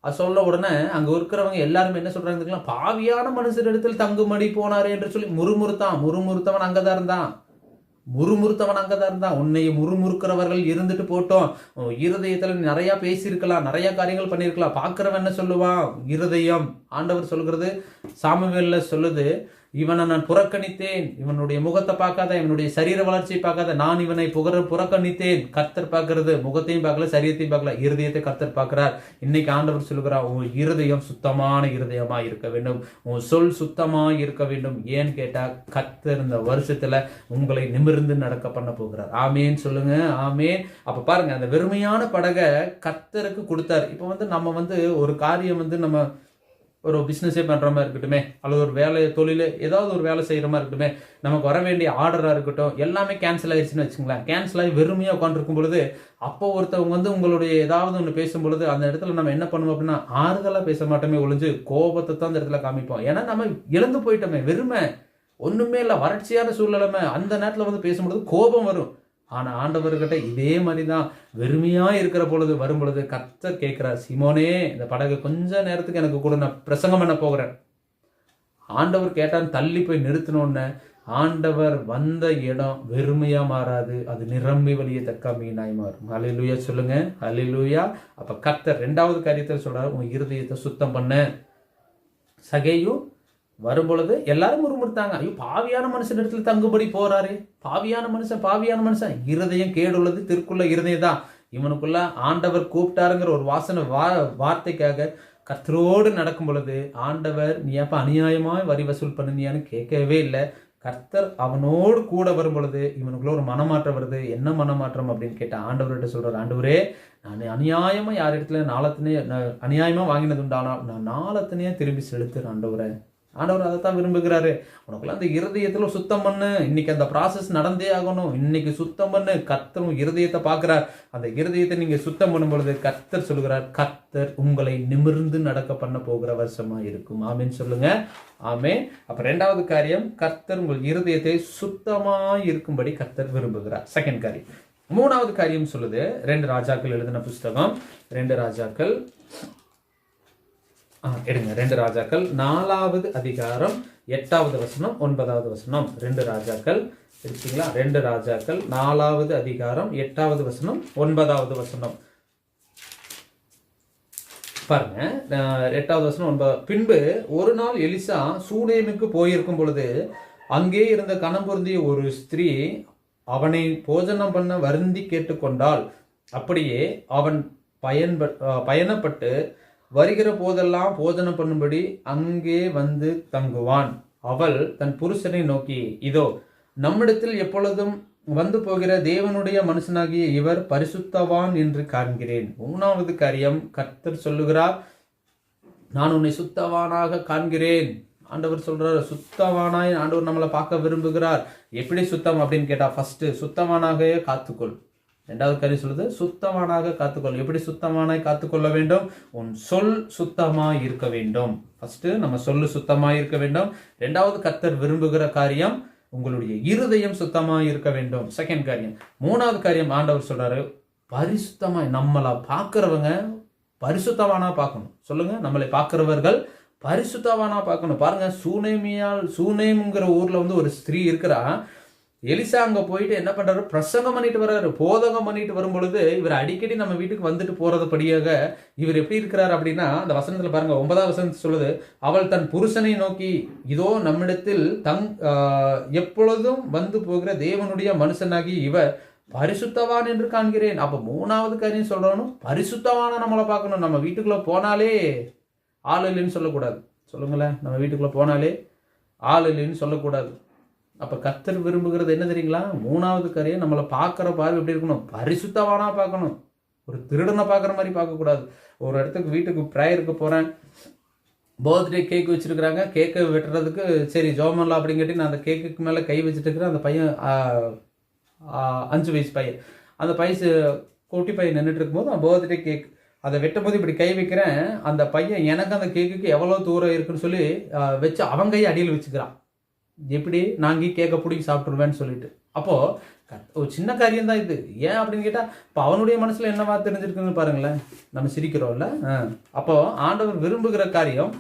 அது சொல்ல உடனே அங்க இருக்கிறவங்க எல்லாருமே என்ன சொல்றாங்க, பாவியான மனுஷர் இடத்தில் தங்குமடி போனாரு என்று சொல்லி முறுமுறுத்தவன் அங்கதான் இருந்தான். உன்னைய முறுமுறுக்கிறவர்கள் இருந்துட்டு போட்டோம். இருதயத்துல நிறைய பேசியிருக்கலாம், நிறைய காரியங்கள் பண்ணியிருக்கலாம். பார்க்கிறவன் என்ன சொல்லுவான்? இருதயம். ஆண்டவர் சொல்கிறது, சாமுவேல்ல சொல்லுது, இவனை நான் புறக்கணித்தேன், இவனுடைய முகத்தை பார்க்காத, இவனுடைய சரீர வளர்ச்சியை பார்க்காத, நான் இவனை புறக்கணித்தேன். கர்த்தர் பார்க்கிறது முகத்தையும் பார்க்கல, சரீரத்தையும் பார்க்கல, இருதயத்தை கர்த்தர் பார்க்கிறார். இன்னைக்கு ஆண்டவர் சொல்லுகிறார், உன் இருதயம் சுத்தமான இருதயமா இருக்க வேண்டும், உன் சொல் சுத்தமா இருக்க வேண்டும். ஏன்னு கேட்டா, கர்த்தர் இந்த வருஷத்துல உங்களை நிமிர்ந்து நடக்க பண்ண போகிறார். ஆமேன்னு சொல்லுங்க, ஆமேன். அப்ப பாருங்க, அந்த வெறுமையான படகை கர்த்தருக்கு கொடுத்தாரு. இப்ப வந்து நம்ம ஒரு காரியம் நம்ம ஒரு பிஸ்னஸே பண்ணுற மாதிரி இருக்கட்டுமே, அல்லது ஒரு வேலை தொழில் ஏதாவது ஒரு வேலை செய்கிற மாதிரி இருக்கட்டுமே, நமக்கு வர வேண்டிய ஆர்டராக இருக்கட்டும், எல்லாமே கேன்சல் ஆயிடுச்சுன்னு வச்சுங்களேன். கேன்சல் ஆகி வெறுமையாக உட்காந்துருக்கும் பொழுது, அப்போ ஒருத்தவங்க உங்களுடைய ஏதாவது ஒன்று பேசும் பொழுது அந்த இடத்துல நம்ம என்ன பண்ணுவோம் அப்படின்னா, ஆறுதலாக பேச மாட்டோமே ஒழிஞ்சு கோபத்தை தான் அந்த இடத்துல காமிப்போம். ஏன்னா நம்ம இழந்து போயிட்டோமே, வெறுமை, ஒன்றுமே இல்லை, வறட்சியான சூழ்நிலைமை. அந்த நேரத்தில் பேசும்பொழுது கோபம் வரும். ஆனா ஆண்டவர்கிட்ட இதே மாதிரிதான் வெறுமையா இருக்கிற பொழுது வரும் பொழுது கர்த்தர் கேட்கிறார், சீமோனே இந்த படகு கொஞ்ச நேரத்துக்கு எனக்கு கூட, நான் பிரசங்கம் பண்ண போகிறேன். ஆண்டவர் கேட்டான், தள்ளி போய் நிறுத்தினோன்னு ஆண்டவர் வந்த இடம் வெறுமையா மாறாது, அது நிரம்பி வழியத்தக்க மீனாய் மாறும். ஹல்லேலூயா சொல்லுங்க, ஹல்லேலூயா. அப்ப கர்த்தர் இரண்டாவது காரியத்தில் சொல்றாரு, உன் இருதயத்தை சுத்தம் பண்ண. சகேயு வரும்பொழுது எல்லாரும் முறுமுறுத்தாங்க, ஐயோ பாவியான மனுஷன் இடத்துல தங்குபடி போறாரு, பாவியான மனுஷன். இருதயம் கேடுள்ளது, திருக்குள்ள இருதயம் தான். இவனுக்குள்ள ஆண்டவர் கூப்பிட்டாருங்கிற ஒரு வார்த்தைக்காக கர்த்தரோடு நடக்கும் பொழுது ஆண்டவர், நீ அப்ப அநியாயமாய் வரி வசூல் பண்ணியான்னு கேட்கவே இல்லை. கர்த்தர் அவனோடு கூட வரும் பொழுது இவனுக்குள்ள ஒரு மனமாற்றம் வருது. என்ன மனமாற்றம் அப்படின்னு கேட்ட ஆண்டவர்கிட்ட சொல்றாரு, ஆண்டவரே நான் அநியாயமா யார் இடத்துல அநியாயமா வாங்கினது உண்டானால் நான் நாளத்தினே திரும்பி செலுத்துறேன். ஆண்டவர் அதைத்தான் விரும்புகிறாரு. உனக்குள்ள அந்த இருதயத்துல சுத்தம் பண்ணு. இன்னைக்கு அந்த ப்ராசஸ் நடந்தே ஆகணும். இன்னைக்கு சுத்தம் பண்ணு. கர்த்தரும் இருதயத்தை பார்க்கிறார். அந்த இருதயத்தை நீங்க சுத்தம் பண்ணும் பொழுது கர்த்தர் சொல்லுகிறார், கர்த்தர் உங்களை நிமிர்ந்து நடக்க பண்ண போகிற வருஷமா இருக்கும். ஆமேன்னு சொல்லுங்க, ஆமேன். அப்ப இரண்டாவது காரியம், கர்த்தர் உங்கள் இருதயத்தை சுத்தமா இருக்கும்படி கர்த்தர் விரும்புகிறார். செகண்ட் காரியம். மூணாவது காரியம் சொல்லுது, 2 ராஜாக்கள் எழுதின புஸ்தகம், 2 ராஜாக்கள் எடுங்க, 2 ராஜாக்கள் 4வது அதிகாரம் 8வது வசனம் 9வது வசனம். 2 ராஜாக்கள் இருக்கீங்களா? 2 ராஜாக்கள் 4வது அதிகாரம் 8வது வசனம் 9வது வசனம் பாருங்க. 8வது வசனம் 9. பின்பு ஒரு நாள் எலிசா சூனேமுக்கு போயிருக்கும் பொழுது அங்கே இருந்த கணம் பொருந்திய ஒரு ஸ்திரீ அவனை போஜனம் பண்ண வருந்தி கேட்டுக்கொண்டாள். அப்படியே அவன் பயணப்பட்டு வருகிற போதெல்லாம் போஜனம் பண்ணும்படி அங்கே வந்து தங்குவான். அவள் தன் புருஷனை நோக்கி, இதோ நம்மிடத்தில் எப்பொழுதும் வந்து போகிற தேவனுடைய மனுஷனாகிய இவர் பரிசுத்தவான் என்று காண்கிறேன். 3வது காரியம், கர்த்தர் சொல்லுகிறார், நான் உன்னை சுத்தவானாக காண்கிறேன். ஆண்டவர் சொல்றாரு, சுத்தவானாய் ஆண்டவர் நம்மளை பார்க்க விரும்புகிறார். எப்படி சுத்தம் அப்படின்னு கேட்டா, ஃபர்ஸ்ட் சுத்தவானாக காத்துக்கொள். 2வது காரியம் சொல்லுது, சுத்தமானாக காத்துக்கொள். எப்படி சுத்தமானாய் காத்துக்கொள்ள வேண்டும்? உன் சொல் சுத்தமாய் இருக்க வேண்டும். ஃபர்ஸ்ட் நம்ம சொல்லு சுத்தமாய் இருக்க வேண்டும். 2வது கர்த்தர் விரும்புகிற காரியம், உங்களுடைய இருதயம் சுத்தமாய் இருக்க வேண்டும். செகண்ட் காரியம். 3வது காரியம், ஆண்டவர் சொல்றாரு, பரிசுத்தமாய் நம்மளை பார்க்கிறவங்க பரிசுத்தவானா பார்க்கணும். சொல்லுங்க, நம்மளை பார்க்கிறவர்கள் பரிசுத்தவானா பார்க்கணும். பாருங்க, சூனேம்ங்கிற ஊர்ல ஒரு ஸ்திரீ இருக்கிறா. எலிசா அங்க போயிட்டு என்ன பண்றாரு? பிரசங்கம் பண்ணிட்டு வர்றாரு, போதகம் பண்ணிட்டு வரும் பொழுது இவர் அடிக்கடி நம்ம வீட்டுக்கு வந்துட்டு போறதுபடியாக இவர் எப்படி இருக்கிறார் அப்படின்னா, அந்த வசனத்துல பாருங்க, 9வது வசனத்தை சொல்லுது, அவள் தன் புருஷனை நோக்கி, இதோ நம்மிடத்தில் எப்பொழுதும் வந்து போகிற தேவனுடைய மனுஷனாகி இவர் பரிசுத்தவான் என்று காண்கிறேன். அப்ப 3வது காரியம் சொல்றவனும் பரிசுத்தவான நம்மளை பார்க்கணும். நம்ம வீட்டுக்குள்ள போனாலே ஆள் இல்லைன்னு சொல்லக்கூடாது. சொல்லுங்களேன், நம்ம வீட்டுக்குள்ள போனாலே ஆள் இல்லைன்னு சொல்லக்கூடாது. அப்ப கர்த்தர் விரும்புகிறது என்ன தெரியுங்களா? 3வது காரியம் நம்மளை பார்க்குற பார்வை எப்படி இருக்கணும்? பரிசுத்தவானா பார்க்கணும். ஒரு திருடனை பார்க்குற மாதிரி பார்க்கக்கூடாது. ஒரு இடத்துக்கு வீட்டுக்கு ப்ரேயருக்கு போகிறேன், பர்த்டே கேக் வச்சுருக்குறாங்க, கேக்கை வெட்டுறதுக்கு சரி ஜோமன்லாம் அப்படிங்கிட்டு நான் அந்த கேக்குக்கு மேலே கை வச்சுட்டு இருக்கிறேன். அந்த பையன் 5 வயசு பையன், அந்த குட்டி பையன் நின்றுட்டு இருக்கும்போது நான் பர்த்டே கேக் அதை வெட்டும் போது இப்படி கை வைக்கிறேன். அந்த பையன் எனக்கு அந்த கேக்குக்கு எவ்வளோ தூரம் இருக்குன்னு சொல்லி வச்சு அவன் கையை அடியில் வச்சுக்கிறான். எப்படி நாங்கள் கேக்கை பிடிக்கி சாப்பிட்ருவேன்னு சொல்லிட்டு. அப்போது ஒரு சின்ன காரியம் தான் இது. ஏன் அப்படின்னு கேட்டால் இப்போ அவனுடைய மனசில் என்னவா தெரிஞ்சிருக்குன்னு பாருங்களேன். நம்ம சிரிக்கிறோம்ல. அப்போது ஆண்டவர் விரும்புகிற காரியம்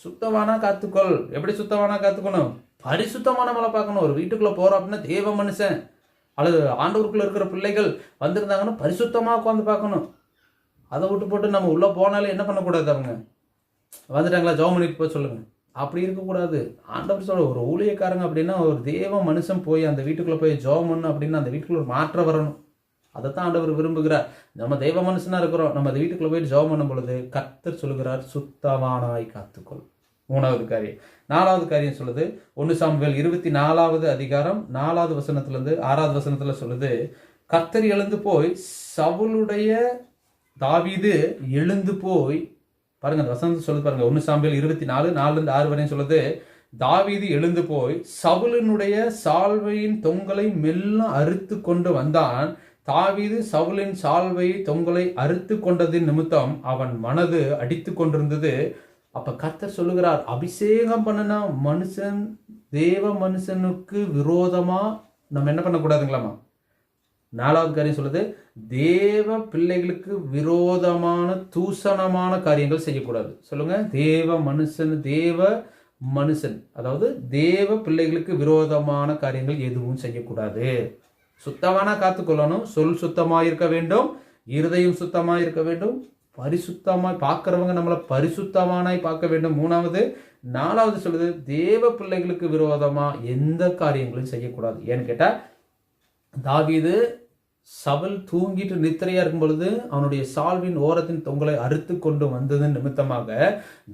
சுத்தமானா காத்துக்கொள். எப்படி சுத்தமானா காத்துக்கணும்? பரிசுத்தமான மலை பார்க்கணும். ஒரு வீட்டுக்குள்ளே போகிறோம் அப்படின்னா தேவ மனுஷன் அல்லது ஆண்டவருக்குள்ளே இருக்கிற பிள்ளைகள் வந்திருந்தாங்கன்னா பரிசுத்தமாக உட்காந்து பார்க்கணும். அதை விட்டு போட்டு நம்ம உள்ளே போனாலே என்ன பண்ணக்கூடாது? அவங்க வந்துட்டாங்களா ஜெபம் பண்ணிட்டு போய் சொல்லுங்கள், அப்படி இருக்கக்கூடாது. ஆண்டவர் சொல்ல ஒரு ஊழியக்காரங்க அப்படின்னா ஒரு தேவ மனுஷன் போய் அந்த வீட்டுக்குள்ளே போய் ஜெபம் பண்ணணும் அப்படின்னா அந்த வீட்டுக்குள்ள ஒரு மாற்றம் வரணும். அதைத்தான் ஆண்டவர் விரும்புகிறார். நம்ம தெய்வ மனுஷனாக இருக்கிறோம், நம்ம அந்த வீட்டுக்குள்ளே போய் ஜெபம் பண்ணும் பொழுது கர்த்தர் சொல்லுகிறார் சுத்தமானாய் காத்துக்கொள். 3வது காரியம். 4வது காரியம் சொல்லுது 1 சாமுவேல் 24வது அதிகாரம் 4வது வசனத்திலிருந்து 6வது வசனத்தில் சொல்லுது, கர்த்தர் எழுந்து போய் சவுலுடைய தாவீது எழுந்து போய் பாருங்க, அந்த வசனத்தை சொல்லுது பாருங்க. 1 சாமுவேல் 24 4-6 வரையும் சொல்லுது, தாவீது எழுந்து போய் சவுலினுடைய சால்வையின் தொங்கலை மெல்ல அறுத்து கொண்டு வந்தான். தாவீது சவுலின் சால்வை தொங்கலை அறுத்து கொண்டதின் நிமித்தம் அவன் மனது அடித்து கொண்டிருந்தது. அப்ப கர்த்தர் சொல்லுகிறார், அபிஷேகம் பண்ணினா மனுஷன் தேவ மனுஷனுக்கு விரோதமா நம்ம என்ன பண்ணக்கூடாதுங்களாமா? 4வது காரியம் சொல்லுது, தேவ பிள்ளைகளுக்கு விரோதமான தூஷணமான காரியங்கள் செய்யக்கூடாது. சொல்லுங்க, தேவ மனுஷன் அதாவது தேவ பிள்ளைகளுக்கு விரோதமான காரியங்கள் எதுவும் செய்யக்கூடாது. சுத்தமான காத்துக்கொள்ளணும். சொல் சுத்தமாக இருக்க வேண்டும், இருதயம் சுத்தமாக இருக்க வேண்டும், பரிசுத்தமாய் பார்க்கிறவங்க நம்மளை பரிசுத்தமானாய் பார்க்க வேண்டும். 4வது சொல்லுது, தேவ பிள்ளைகளுக்கு விரோதமா எந்த காரியங்களும் செய்யக்கூடாது. ஏன்னு கேட்டா தாவீது சவுல் தூங்கிட்டு நித்திரையா இருக்கும் பொழுது அவனுடைய சால்வின் ஓரத்தின் தொங்கலை அறுத்து கொண்டு வந்ததன் நிமித்தமாக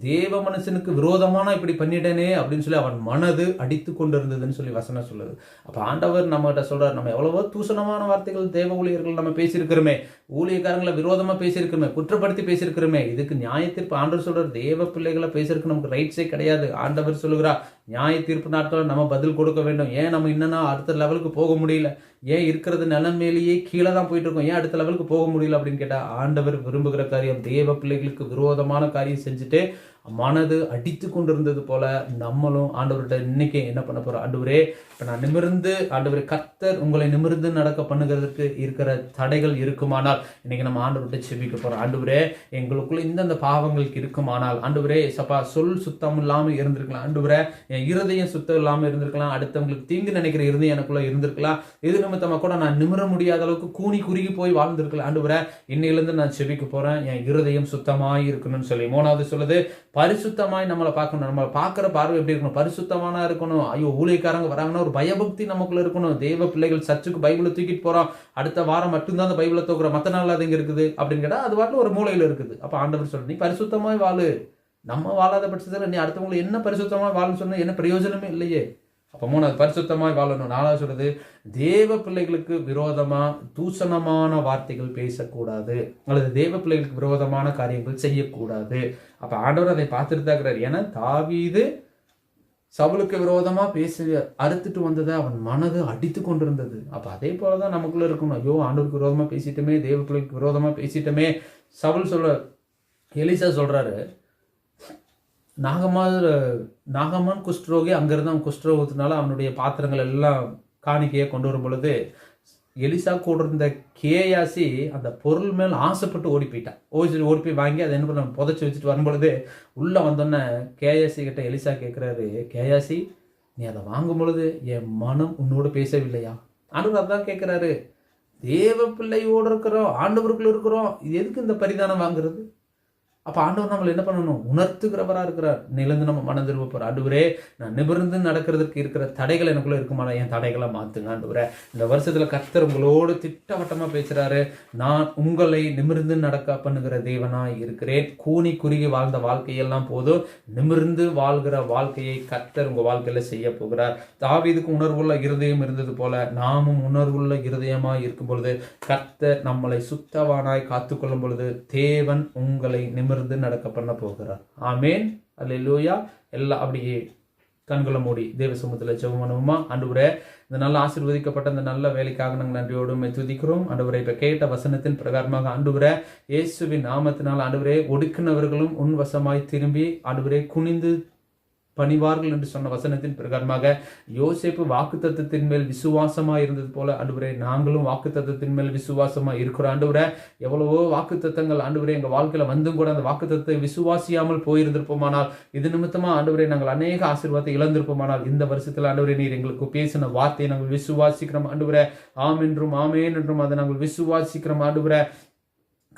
தேவ மனுஷனுக்கு விரோதமான இப்படி பண்ணிட்டேனே அப்படின்னு சொல்லி அவன் மனது அடித்து கொண்டு இருந்ததுன்னு சொல்லி வசனம் சொல்லுது. அப்ப ஆண்டவர் நம்மகிட்ட சொல்றாரு, நம்ம எவ்வளவோ தூஷணமான வார்த்தைகள் தேவ ஊழியர்கள் நம்ம பேசியிருக்கிறோமே, ஊழியக்காரங்களை விரோதமா பேசியிருக்கிறோமே, குற்றப்படுத்தி பேசியிருக்கிறோமே. இதுக்கு நியாய தீர்ப்பு ஆண்டவர் சொல்றார். தேவ பிள்ளைகளை பேசியிருக்கு நமக்கு ரைட்ஸே கிடையாது. ஆண்டவர் சொல்லுகிறார், நியாய தீர்ப்பு நாட்கள் நம்ம பதில் கொடுக்க வேண்டும். ஏன் நம்ம இன்னும் அடுத்த லெவலுக்கு போக முடியல? ஏன் இருக்கிறது நிலைமையிலேயே கீழே தான் போயிட்டு இருக்கோம், ஏன் அடுத்த லெவலுக்கு போக முடியல அப்படின்னு கேட்டால் ஆண்டவர் விரும்புகிற காரியம் தேவ பிள்ளைகளுக்கு விரோதமான காரியம் செஞ்சுட்டு மனது அடித்து கொண்டிருந்தது போல நம்மளும் ஆண்டவர்கிட்ட இன்னைக்கு என்ன பண்ண போறோம்? ஆண்டவரே, இப்போ நான் நிமிர்ந்து, ஆண்டவரே கர்த்தர் உங்களை நிமிர்ந்து நடக்க பண்ணுகிறதுக்கு இருக்கிற தடைகள் இருக்குமானால் இன்னைக்கு நம்ம ஆண்டவர்கிட்ட செபிக்க போறோம். ஆண்டவரே, எங்களுக்குள்ள இந்த பாவங்களுக்கு இருக்குமானால் ஆண்டவரே சப்பா சொல் சுத்தம் இல்லாமல் இருந்திருக்கலாம், ஆண்டவரே என் இருதயம் சுத்தம் இல்லாமல் இருந்திருக்கலாம், அடுத்தவங்களுக்கு தீங்கு நினைக்கிற இருதயம் எனக்குள்ள இருந்திருக்கலாம், இது நிமித்தமாக கூட நான் நிமிர முடியாத அளவுக்கு கூனி குறுகி போய் வாழ்ந்திருக்கலாம். ஆண்டவரே, இன்னையிலிருந்து நான் செபிக்க போறேன், என் இருதயம் சுத்தமாய் இருக்கணும்னு சொல்லி. 3வது சொல்லுது, பரிசுத்தமாய் நம்மளை பார்க்கணும். நம்ம பார்க்குற பார்வை எப்படி இருக்கணும்? பரிசுத்தமான இருக்கணும். ஐயோ, ஊழியக்காரங்க வராங்கன்னா ஒரு பயபக்தி நமக்குள்ள இருக்கணும். தேவ பிள்ளைகள் சர்ச்சுக்கு பைபிளை தூக்கிட்டு போறோம், அடுத்த வாரம் மட்டும்தான் அந்த பைபிளை தூக்குறோம், மற்ற நாள் அது எங்க இருக்குது அப்படின்னு கேட்டால் அது வாட்டில் ஒரு மூலையில் இருக்குது. அப்போ ஆண்டவர் சொல்ற, நீ பரிசுத்தமாய் வாழு. நம்ம வாழாத பட்சத்தில் நீ அடுத்தவங்களை என்ன பரிசுத்தமாய் வாழுன்னு சொன்னா என்ன பிரயோஜனமே இல்லையே. அப்போ 3வது பரிசுத்தமாய் வாழணும். 4வது சொல்றது, தேவ பிள்ளைகளுக்கு விரோதமா தூஷணமான வார்த்தைகள் பேசக்கூடாது, அல்லது தேவ பிள்ளைகளுக்கு விரோதமான காரியங்கள் செய்யக்கூடாது. அப்ப ஆண்டவர் அதை பார்த்துட்டு தான் இருக்கிறார். ஏன்னா தாவீது சவுலுக்கு விரோதமா பேசி அறுத்துட்டு வந்ததை அவன் மனது அடித்து கொண்டிருந்தது. அப்ப அதே போலதான் நமக்குள்ள இருக்கணும். ஐயோ, ஆண்டவருக்கு விரோதமா பேசிட்டோமே, தேவ பிள்ளைக்கு விரோதமா பேசிட்டோமே. சவுல் எலிசா சொல்றாரு, நாகமான் குஷ்டரோகி, அங்கிருந்து அவன் குஷ்டரோகத்தினால அவனுடைய பாத்திரங்கள் எல்லாம் காணிக்கையை கொண்டு வரும் பொழுது எலிசா கூட இருந்த கேயாசி அந்த பொருள் மேல் ஆசைப்பட்டு ஓடி போயிட்டான். ஓடி போய் வாங்கி அதை என்ன பண்ண புதைச்சி வச்சுட்டு வரும்பொழுது உள்ள வந்தோன்னே கேயாசி கிட்ட எலிசா கேட்குறாரு, கேயாசி, நீ அதை வாங்கும் பொழுது என் மனம் உன்னோடு பேசவில்லையா? ஆண்டவர் அதான் கேட்குறாரு. தேவ பிள்ளையோடு இருக்கிறோம், ஆண்டவருக்குள்ள இருக்கிறோம், இது எதுக்கு இந்த பரிதானம் வாங்குறது? அப்போ ஆண்டவர் நம்மளை என்ன பண்ணணும்? உணர்த்துகிறவராக இருக்கிறார். நிலந்து நம்ம மனம் திரும்ப போகிறோம். ஆண்டவரே, நான் நிமிர்ந்து நடக்கிறதுக்கு இருக்கிற தடைகள் எனக்குள்ள இருக்குமானா என் தடைகளை மாற்றுங்க ஆண்டவரே. இந்த வருஷத்தில் கர்த்தர் உங்களோடு திட்டவட்டமாக பேசுகிறாரு. நான் உங்களை நிமிர்ந்து நடக்க பண்ணுகிற தேவனாய் இருக்கிறேன். கூனி குறுகி வாழ்ந்த வாழ்க்கையெல்லாம் போதும், நிமிர்ந்து வாழ்கிற வாழ்க்கையை கர்த்தர் உங்கள் வாழ்க்கையில் செய்ய போகிறார். தாவீதுக்கு உணர்வுள்ள இருதயம் இருந்தது போல நாமும் உணர்வுள்ள இருதயமாய் இருக்கும் பொழுது கர்த்தர் நம்மளை சுத்தவானாய் காத்துக்கொள்ளும் பொழுது தேவன் உங்களை நிமிர்ந்து நடக்க பண்ண போகிறார். ஆமேன். அல்லேலூயா. எல்லாம் அப்படியே கண்களை மூடி தேவ சமூகத்தில் ஜெபம் பண்ணுவோமா? ஆண்டவரே, இந்த நல்ல ஆசீர்வதிக்கப்பட்ட இந்த நல்ல வேலைக்காக நாங்கள் நன்றியோடு துதிக்கிறோம். ஆண்டவரே, இப்ப கேட்ட வசனத்தின் பிரகாரமாக ஆண்டவரே இயேசுவின் நாமத்தினால் ஆண்டவரே ஒடுக்கினவர்களும் உன் வசமாய் திரும்பி ஆண்டவரே குனிந்து பணிவார்கள் என்று சொன்ன வசனத்தின் பிரகாரமாக யோசேப்பு வாக்குத்தத்தத்தின் மேல் விசுவாசமா இருந்தது போல ஆண்டவரே நாங்களும் வாக்குத்தத்தத்தின் மேல் விசுவாசமா இருக்கிறோம். ஆண்டவரே, எவ்வளவோ வாக்குத்தத்தங்கள் ஆண்டவரே எங்க வாழ்க்கையில வந்தும் கூட அந்த வாக்குத்தத்தை விசுவாசியாமல் போயிருந்திருப்போமானால், இது நிமித்தமா ஆண்டவரே நாங்கள் அநேக ஆசீர்வாதத்தை இழந்திருப்போமானால், இந்த வருஷத்துல ஆண்டவரே நீர் எங்களுக்கு பேசின வார்த்தையை நாங்கள் விசுவாசிக்கிறோம் ஆண்டவரே. ஆம் என்றும் ஆமேன் என்றும் அதை நாங்கள் விசுவாசிக்கிறோம் ஆண்டவரே.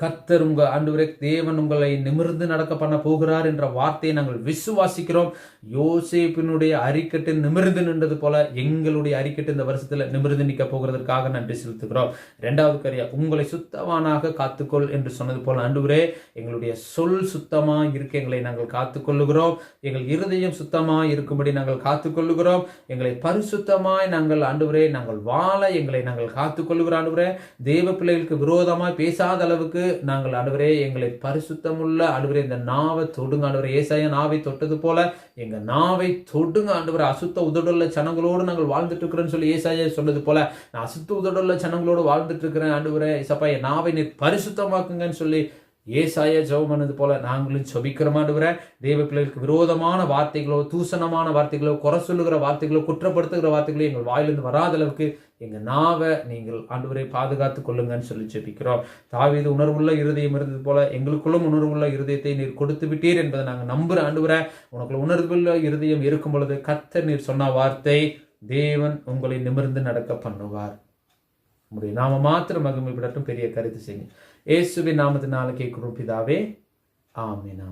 கர்த்தர் உங்க ஆண்டவரே தேவன் உங்களை நிமிர்ந்து நடக்க பண்ண போகிறார் என்ற வார்த்தையை நாங்கள் விசுவாசிக்கிறோம். யோசேப்பினுடைய அறிக்கட்டு நிமிர்ந்து நின்றது போல எங்களுடைய அறிக்கட்டு இந்த வருஷத்துல நிமிர்ந்து நிற்க போகிறதற்காக நன்றி செலுத்துகிறோம். இரண்டாவது காரியம், உங்களை சுத்தவானாக காத்துக்கொள் என்று சொன்னது போல ஆண்டவரே எங்களுடைய சொல் சுத்தமா இருக்க எங்களை நாங்கள் காத்துக்கொள்ளுகிறோம். எங்கள் இருதயம் சுத்தமாய் இருக்கும்படி நாங்கள் காத்துக்கொள்ளுகிறோம். எங்களை பரிசுத்தமாய் நாங்கள் ஆண்டவரே நாங்கள் வாழ எங்களை நாங்கள் காத்துக்கொள்ளுகிறோம். ஆண்டவரே, தேவ பிள்ளைகளுக்கு விரோதமாய் பேசாத அளவுக்கு நாங்கள் ஆண்டவரே எங்களை பரிசுத்தமுள்ள ஆண்டவரே இந்த நாவை தொடுங்க ஆண்டவரே. ஏசாயா நாவை தொட்டது போல எங்க நாவை தொடுங்க ஆண்டவரே. அசுத்த உதடுள்ள சனங்களோடு நாங்கள் வாழ்ந்துட்டு இருக்கிறேன்னு சொல்லி ஏசாயா சொன்னது போல நான் அசுத்த உதடுள்ள சனங்களோடு வாழ்ந்துட்டு இருக்கிறேன் ஆண்டவரே. ஏசப்பா, என் நாவை நீர் பரிசுத்தமாக்குங்கன்னு சொல்லி ஏசாயா ஜெபம் பண்ணது போல நாங்களும் ஜெபிக்கிறோம் ஆண்டவரே. தேவ பிள்ளைகளுக்கு விரோதமான வார்த்தைகளோ, தூசணமான வார்த்தைகளோ, குறை சொல்லுகிற வார்த்தைகளோ, குற்றப்படுத்துகிற வார்த்தைகளோ எங்கள் வாயிலிருந்து வராத அளவுக்கு எங்க நாவை நீங்கள் ஆண்டவரை பாதுகாத்து கொள்ளுங்கன்னு சொல்லி ஜெபிக்கிறோம். தாவீது உணர்வுள்ள இருதயம் இருந்தது போல எங்களுக்குள்ளும் உணர்வுள்ள இருதயத்தை நீர் கொடுத்து விட்டீர் என்பதை நாங்கள் நம்புற ஆண்டவரே. உனக்குள்ள உணர்வுள்ள இருதயம் இருக்கும் பொழுது கர்த்தர் நீர் சொன்ன வார்த்தை, தேவன் உங்களை நிமிர்ந்து நடக்க பண்ணுவார். உங்களுடைய நாம மாத்திரம் மகிமைப்படட்டும். பெரிய கருத்து செய்யுங்க. இயேசுவின் நாமத்தினால கேட்கிறோம் பிதாவே, ஆமென்.